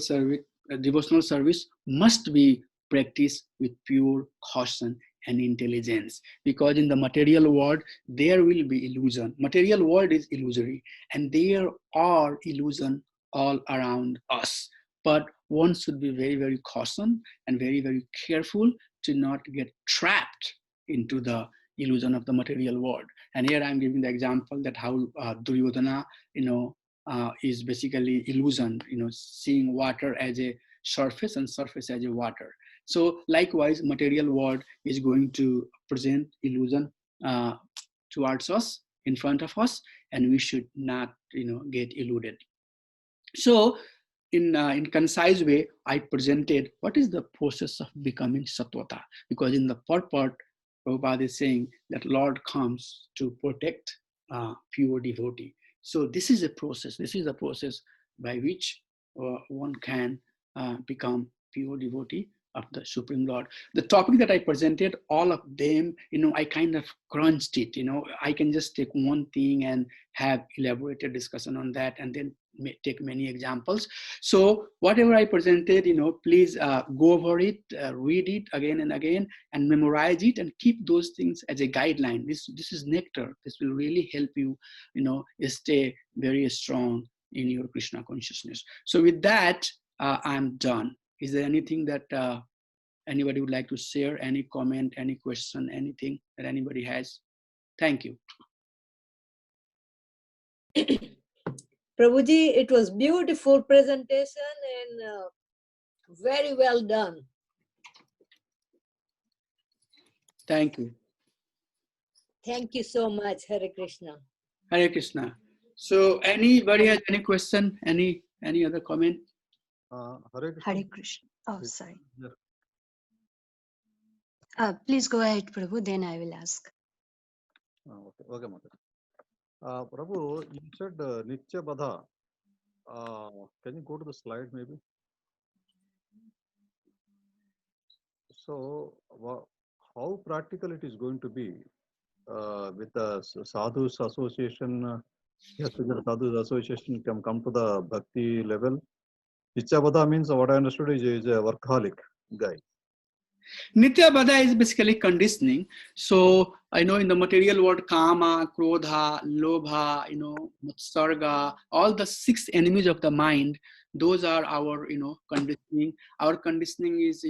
service must be practiced with pure caution and intelligence, because in the material world there will be illusion. Material world is illusory, and there are illusion all around us. But one should be very, very cautious and very, very careful to not get trapped into the illusion of the material world. And here I'm giving the example that how Duryodhana, is basically illusion, seeing water as a surface and surface as a water. So likewise, material world is going to present illusion towards us, in front of us, and we should not, get eluded. So in concise way, I presented what is the process of becoming Satvata, because in the purport, Prabhupada is saying that Lord comes to protect pure devotee. So this is a process. This is a process by which one can become pure devotee of the Supreme Lord. The topic that I presented, all of them, I kind of crunched it. I can just take one thing and have elaborated discussion on that, and then take many examples. So whatever I presented, please go over it, read it again and again, and memorize it, and keep those things as a guideline. This is nectar. This will really help you, stay very strong in your Krishna consciousness. So with that, I'm done. Is there anything that anybody would like to share? Any comment, any question, anything that anybody has? Thank you. Prabhuji, it was beautiful presentation and very well done. Thank you. Thank you so much. Hare Krishna. Hare Krishna. So anybody has any question? Any other comment? Hare Krishna. Hare Krishna. Oh, sorry. Please go ahead, Prabhu, then I will ask. Okay, Mother. Prabhu, you said Nitya Badha. Can you go to the slide maybe? So, how practical it is going to be with the sadhus association? Yes, with the sadhus association can come to the bhakti level. Nitya Badha means what I understood is a workaholic guy. Nitya Badha is basically conditioning. So I know in the material world, kama, krodha, lobha, matsarga, all the 6 enemies of the mind, those are our, conditioning. Our conditioning is,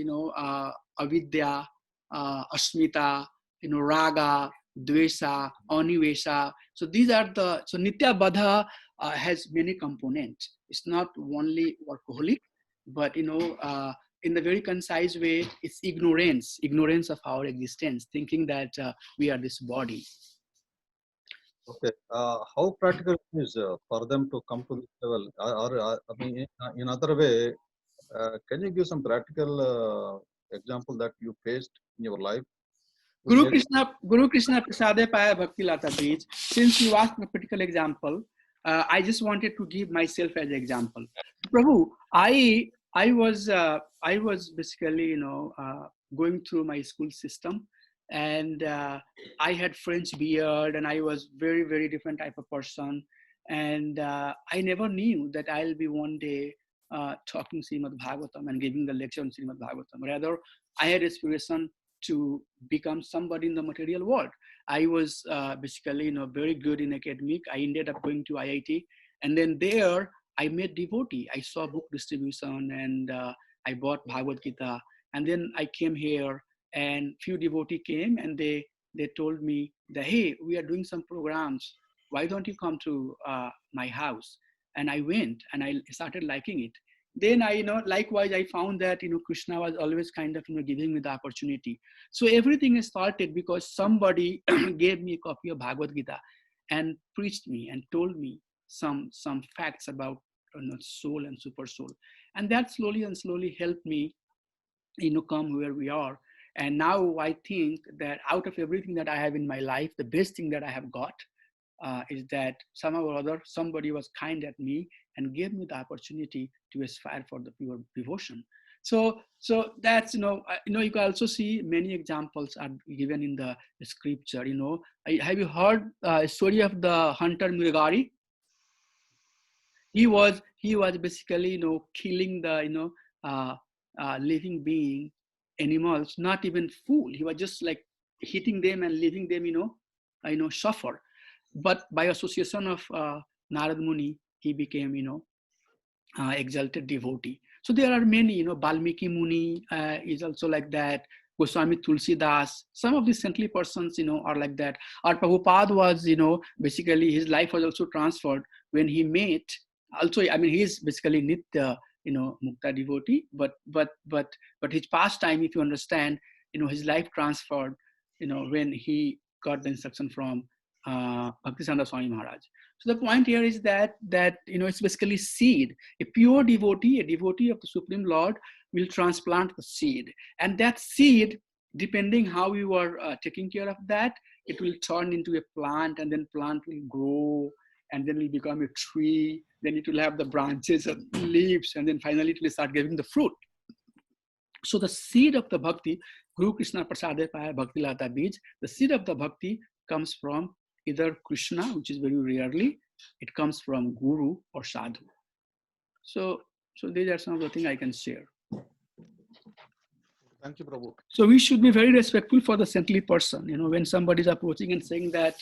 avidya, asmita, raga, dvesa, anivesa. So these are so Nitya Badha has many components. It's not only workaholic, but, in the very concise way, it's ignorance of our existence, thinking that we are this body. Okay. How practical it is for them to come to this level? I mean, in other way, can you give some practical example that you faced in your life? Guru Krishna Prasade Paya Bhakti Lata Beej. Since you asked a particular example, I just wanted to give myself as an example. Prabhu, I was basically going through my school system, and I had French beard, and I was very, very different type of person, and I never knew that I'll be one day talking Srimad Bhagavatam and giving the lecture on Srimad Bhagavatam. Rather, I had aspiration to become somebody in the material world. I was basically, very good in academic. I ended up going to IIT, and then there I met devotee. I saw book distribution, and I bought Bhagavad Gita, and then I came here, and few devotee came, and they told me that, hey, we are doing some programs. Why don't you come to my house? And I went, and I started liking it. Then I, likewise, I found that, Krishna was always kind of, giving me the opportunity. So everything started because somebody gave me a copy of Bhagavad Gita and preached me and told me some facts about soul and super soul. And that slowly and slowly helped me, come where we are. And now I think that out of everything that I have in my life, the best thing that I have got is that somehow or other somebody was kind at me and gave me the opportunity to aspire for the pure devotion. So that's, you can also see many examples are given in the scripture. Have you heard a story of the hunter Mrigari? He was basically, killing the, living being, animals, not even fool. He was just like hitting them and leaving them, suffer. But by association of Narad Muni, he became, exalted devotee. So there are many, Balmiki Muni is also like that. Goswami Tulsidas, some of these saintly persons, are like that. Our Prabhupada was, basically his life was also transferred when he met. Also, I mean, he is basically Nitya, Mukta devotee, but his pastime, if you understand, his life transferred, when he got the instruction from Bhaktisiddhanta Swami Maharaj. So the point here is that it's basically seed. A pure devotee, a devotee of the Supreme Lord, will transplant the seed, and that seed, depending how you are taking care of that, it will turn into a plant, and then plant will grow, and then it will become a tree. Then it will have the branches and leaves, and then finally it will start giving the fruit. So the seed of the bhakti, Guru Krishna Prasade Paya Bhakti Lata Beej, the seed of the bhakti comes from either Krishna, which is very rarely, it comes from Guru or Sadhu. So these are some of the things I can share. Thank you, Prabhu. So we should be very respectful for the saintly person. When somebody is approaching and saying that,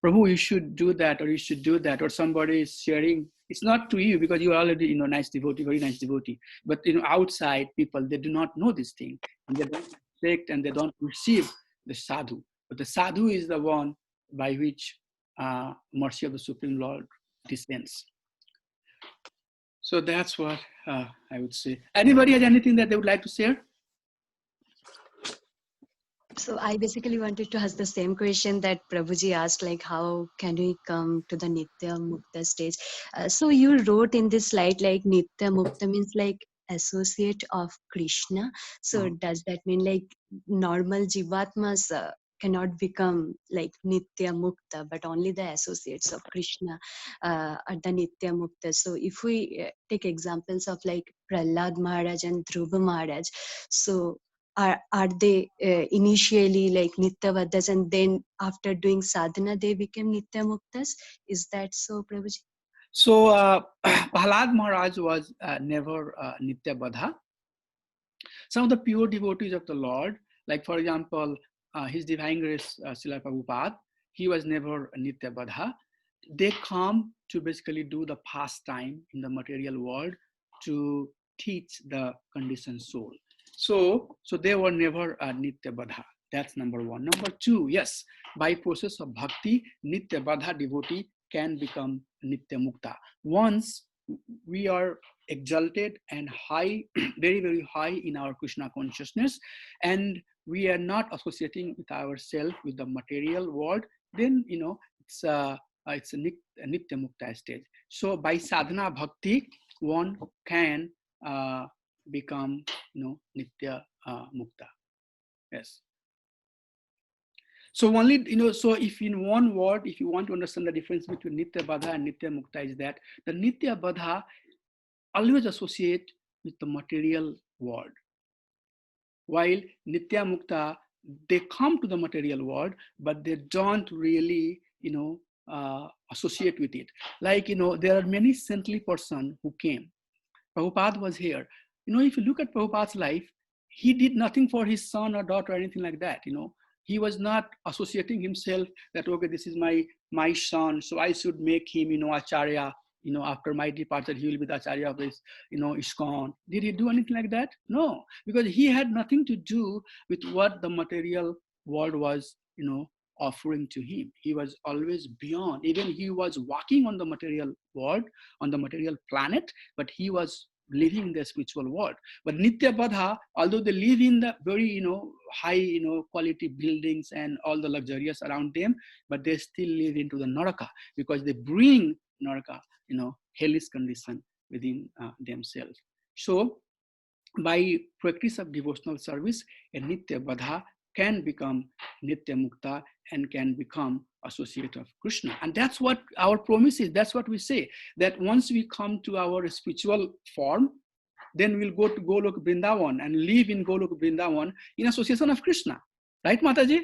Prabhu, you should do that, or you should do that, or somebody is sharing, it's not to you because you are already, nice devotee, very nice devotee. But, outside people, they do not know this thing, and they don't respect and they don't receive the sadhu. But the sadhu is the one by which mercy of the Supreme Lord descends. So that's what I would say. Anybody has anything that they would like to share? So I basically wanted to ask the same question that Prabhuji asked, like how can we come to the Nitya Mukta stage? So you wrote in this slide like Nitya Mukta means like associate of Krishna. So does that mean like normal Jivatmas cannot become like Nitya Mukta, but only the associates of Krishna are the Nitya Mukta? So if we take examples of like Prahlad Maharaj and Dhruva Maharaj, so are they initially like Nitya Badhas, and then after doing sadhana they became Nitya Muktas? Is that so, Prabhuji? So Prahlad Maharaj was never Nitya Badha. Some of the pure devotees of the Lord, like for example, His Divine Grace Srila Prabhupada, he was never a Nitya Badha. They come to basically do the pastime in the material world to teach the conditioned soul. So they were never a Nitya Badha. That's number one. Number two, yes, by process of bhakti, Nitya Badha devotee can become Nitya Mukta. Once we are exalted and high, very, very high in our Krishna consciousness, and we are not associating with ourselves with the material world, then it's a Nitya Mukta stage. So by sadhana bhakti, one can become Nitya Mukta. Yes. So only, so if in one word, if you want to understand the difference between Nitya Badha and Nitya Mukta, is that the Nitya Badha always associate with the material world, while Nitya Mukta, they come to the material world, but they don't really, associate with it. Like, there are many saintly persons who came. Prabhupada was here. If you look at Prabhupada's life, he did nothing for his son or daughter or anything like that. He was not associating himself that, okay, this is my son, so I should make him, Acharya. After my departure, he will be the Acharya of his, ISKCON. Did he do anything like that? No, because he had nothing to do with what the material world was, offering to him. He was always beyond. Even he was walking on the material world, on the material planet, but he was living in the spiritual world. But Nitya Badha, although they live in the very, high, quality buildings and all the luxurious around them, but they still live into the Naraka, because they bring Naraka, hellish condition within themselves. So by practice of devotional service, a Nitya Badha can become Nitya Mukta and can become associate of Krishna. And that's what our promise is. That's what we say, that once we come to our spiritual form, then we'll go to Golok Vrindavan and live in Golok Vrindavan in association of Krishna. Right, Mataji?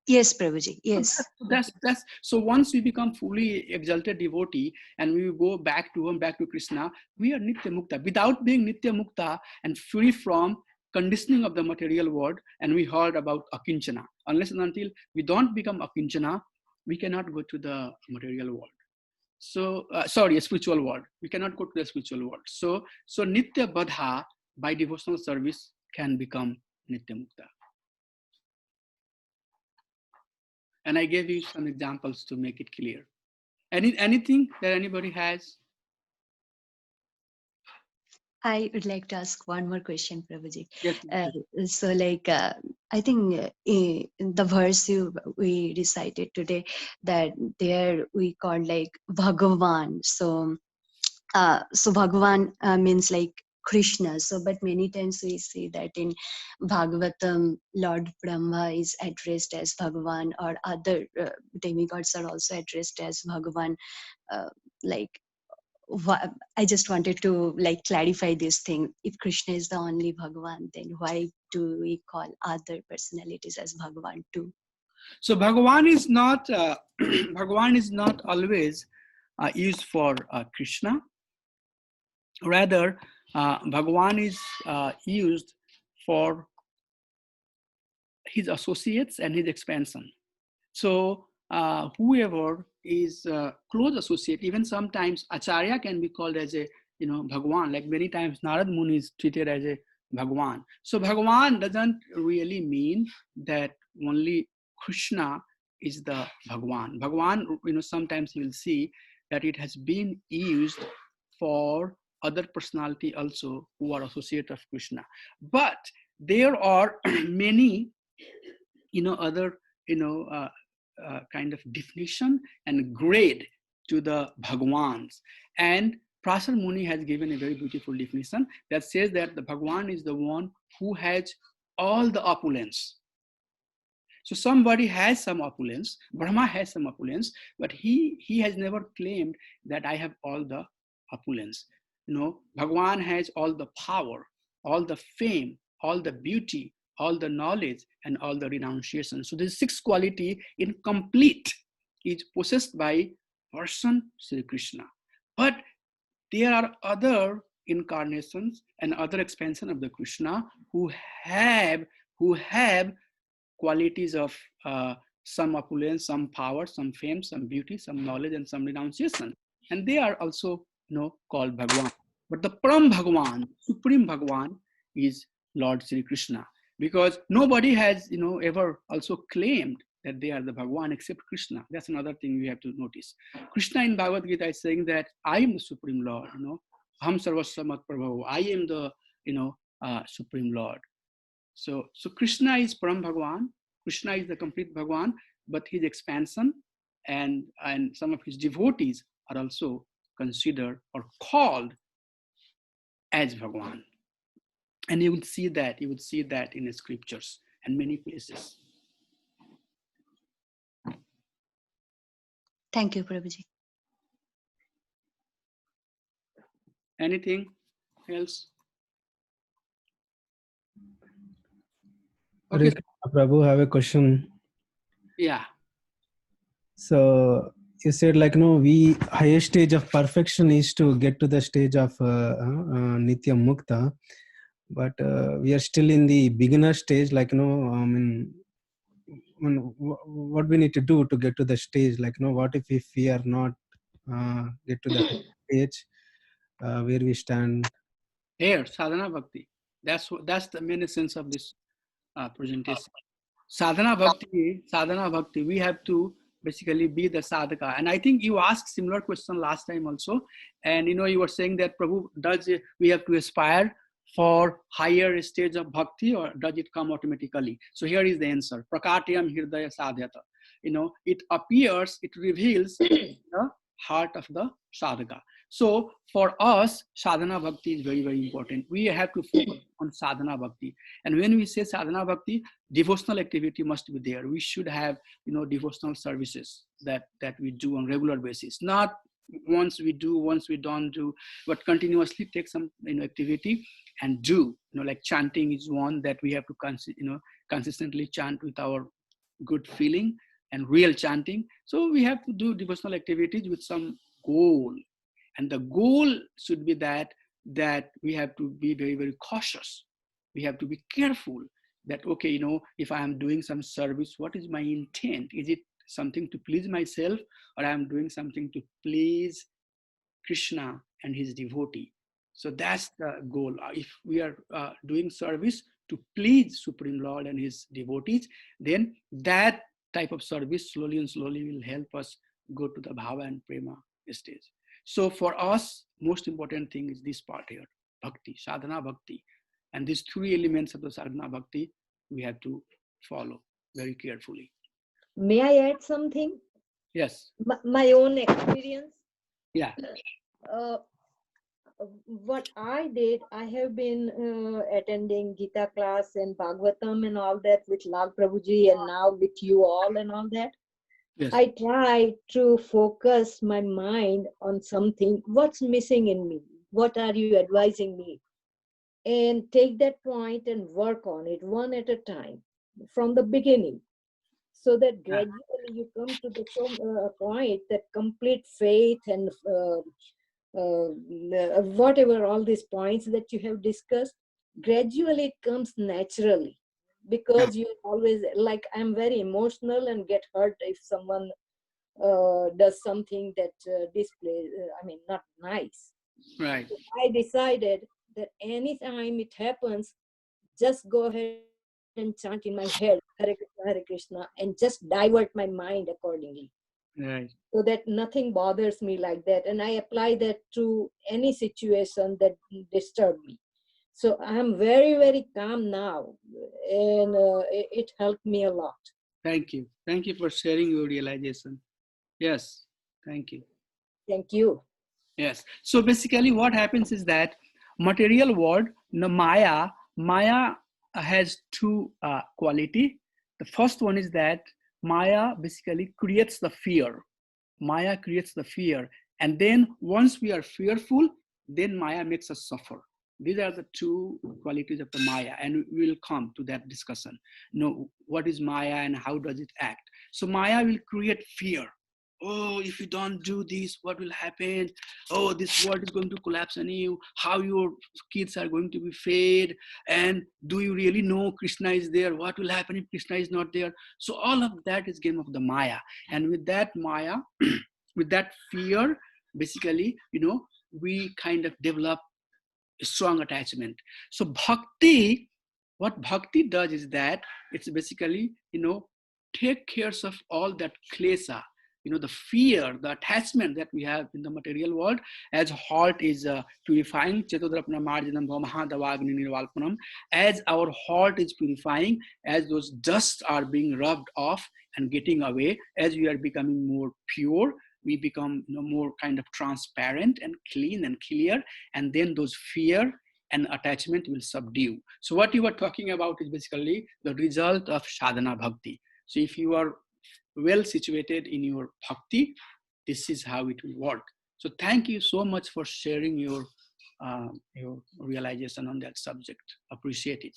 Yes, Prabhuji. Yes. That's so once we become fully exalted devotee and we go back to Krishna, we are Nitya Mukta. Without being Nitya Mukta and free from conditioning of the material world, and we heard about Akinchana. Unless and until we don't become Akinchana, we cannot go to the material world. So, spiritual world. We cannot go to the spiritual world. So Nitya Badha by devotional service can become Nitya Mukta. And I gave you some examples to make it clear. Anything that anybody has? I would like to ask one more question, Prabhuji. Yes. So, I think in the verse we recited today, that there we call like Bhagavan. So Bhagavan means like Krishna. So, but many times we see that in Bhagavatam, Lord Brahma is addressed as Bhagavan, or other demigods are also addressed as Bhagavan. I just wanted to clarify this thing. If Krishna is the only Bhagavan, then why do we call other personalities as Bhagavan too? So Bhagavan is not Bhagavan is not always used for Krishna. Rather, Bhagavan is used for his associates and his expansion. So whoever is close associate, even sometimes Acharya can be called as a Bhagavan. Like many times Narad Muni is treated as a Bhagavan. So Bhagavan doesn't really mean that only Krishna is the Bhagavan. Bhagavan, sometimes you will see that it has been used for other personality also who are associate of Krishna. But there are many, other, kind of definition and grade to the Bhagavans. And Prasar Muni has given a very beautiful definition that says that the Bhagavan is the one who has all the opulence. So somebody has some opulence, Brahma has some opulence, but he has never claimed that I have all the opulence. Bhagavan has all the power, all the fame, all the beauty, all the knowledge, and all the renunciation. So this sixth quality in complete is possessed by person Sri Krishna. But there are other, incarnations and other expansion of the Krishna who have qualities of some opulence, some power, some fame, some beauty, some knowledge, and some renunciation. And they are also called Bhagwan. But the Param Bhagwan, Supreme Bhagwan, is Lord Sri Krishna. Because nobody has ever also claimed that they are the Bhagwan except Krishna. That's another thing we have to notice. Krishna in Bhagavad Gita is saying that I am the Supreme Lord, Ham Sarvasva Mat Prabhu. I am the Supreme Lord. So Krishna is Param Bhagwan. Krishna is the complete Bhagwan, but his expansion and some of his devotees are also considered or called as Bhagwan. And you would see that in the scriptures and many places. Thank you, Prabhuji. Anything else? Okay. Prabhu, have a question. Yeah. So you said we highest stage of perfection is to get to the stage of Nitya Mukta, but we are still in the beginner stage. What we need to do to get to the stage? What if we are not get to the stage where we stand? Here, sadhana bhakti. That's the main essence of this presentation. Sadhana bhakti. We have to basically be the sadhaka. And I think you asked similar question last time also. And you were saying that Prabhu, we have to aspire for higher stage of bhakti, or does it come automatically? So here is the answer. Prakatiyam hirdaya sadhyata. It appears, it reveals the heart of the sadhaka. So for us, sadhana bhakti is very, very important. We have to focus on sadhana bhakti. And when we say sadhana bhakti, devotional activity must be there. We should have, devotional services that we do on regular basis. Not once we do, once we don't do, but continuously take some, activity and do. Like chanting is one that we have to consistently chant with our good feeling and real chanting. So we have to do devotional activities with some goal. And the goal should be that we have to be very, very cautious. We have to be careful that, okay, if I am doing some service, what is my intent? Is it something to please myself, or I am doing something to please Krishna and his devotee? So that's the goal. If we are doing service to please Supreme Lord and his devotees, then that type of service slowly and slowly will help us go to the Bhava and Prema stage. So for us, most important thing is this part here, bhakti, sadhana bhakti. And these three elements of the sadhana bhakti, we have to follow very carefully. May I add something? Yes. My own experience. Yeah. What I did, I have been attending Gita class and Bhagavatam and all that with Lal Prabhuji, and now with you all and all that. Yes. I try to focus my mind on something. What's missing in me? What are you advising me? And take that point and work on it one at a time from the beginning, so that gradually you come to the point that complete faith and whatever all these points that you have discussed, gradually it comes naturally, because you always, like, I'm very emotional and get hurt if someone does something that displays, not nice. Right. So I decided that anytime it happens, just go ahead and chant in my head, Hare Krishna, and just divert my mind accordingly. Right. So that nothing bothers me like that. And I apply that to any situation that disturbs me. So I'm very, very calm now, and it helped me a lot. Thank you. Thank you for sharing your realization. Yes. Thank you. Thank you. Yes. So basically what happens is that material world, Maya has two quality. The first one is that Maya basically creates the fear. Maya creates the fear. And then once we are fearful, then Maya makes us suffer. These are the two qualities of the Maya, and we will come to that discussion. What is Maya and how does it act? So Maya will create fear. oh, if you don't do this, what will happen? Oh, this world is going to collapse on you. How your kids are going to be fed? And do you really know Krishna is there? What will happen if Krishna is not there? So all of that is game of the Maya. And with that Maya, with that fear, basically, we kind of develop strong attachment. So bhakti, what bhakti does is that it's basically, take care of all that klesa, the fear, the attachment that we have in the material world. As heart is purifying, chetodrapna marjanam bhamahadavagni nirvalpanam, as our heart is purifying, as those dust are being rubbed off and getting away, as we are becoming more pure, we become more kind of transparent and clean and clear, and then those fear and attachment will subdue. So what you were talking about is basically the result of sadhana bhakti. So if you are well situated in your bhakti, this is how it will work. So thank you so much for sharing your realization on that subject. Appreciate it.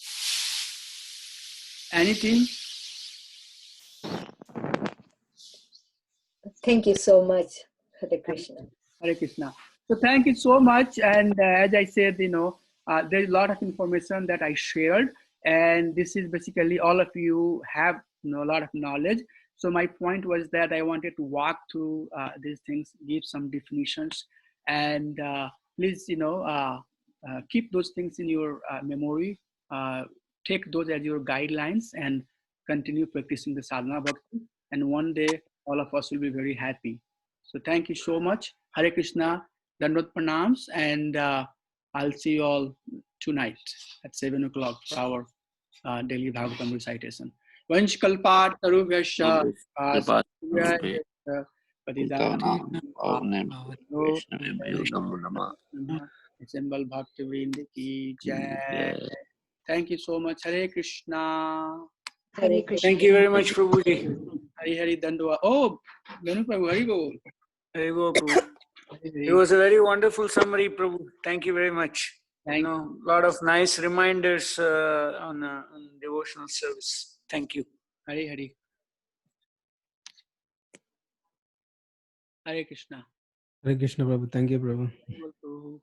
Anything? Thank you so much, Hare Krishna. Hare Krishna. So thank you so much. And as I said, there's a lot of information that I shared, and this is basically all of you have a lot of knowledge. So my point was that I wanted to walk through these things, give some definitions, and please, keep those things in your memory. Take those as your guidelines and continue practicing the sadhana bhakti. And one day, all of us will be very happy. So thank you so much. Hare Krishna, Dandot Pranams, and I'll see you all tonight at 7 o'clock for our daily Bhagavatam recitation. Vansh kalpat tarubhyasya Symbol Bhakti Vrind ki jai. Thank you so much. Hare Krishna. Hare Krishna. Thank you very much, Prabhuji. Hari Hari Dandava. Oh, Venu Prabhu, Hari Bol. Very well, Prabhu. It was a very wonderful summary, Prabhu. Thank you very much. Thank A lot of nice reminders on devotional service. Thank you. Hari Hari. Hare Krishna. Hare Krishna, Prabhu. Thank you, Prabhu. Prabhu.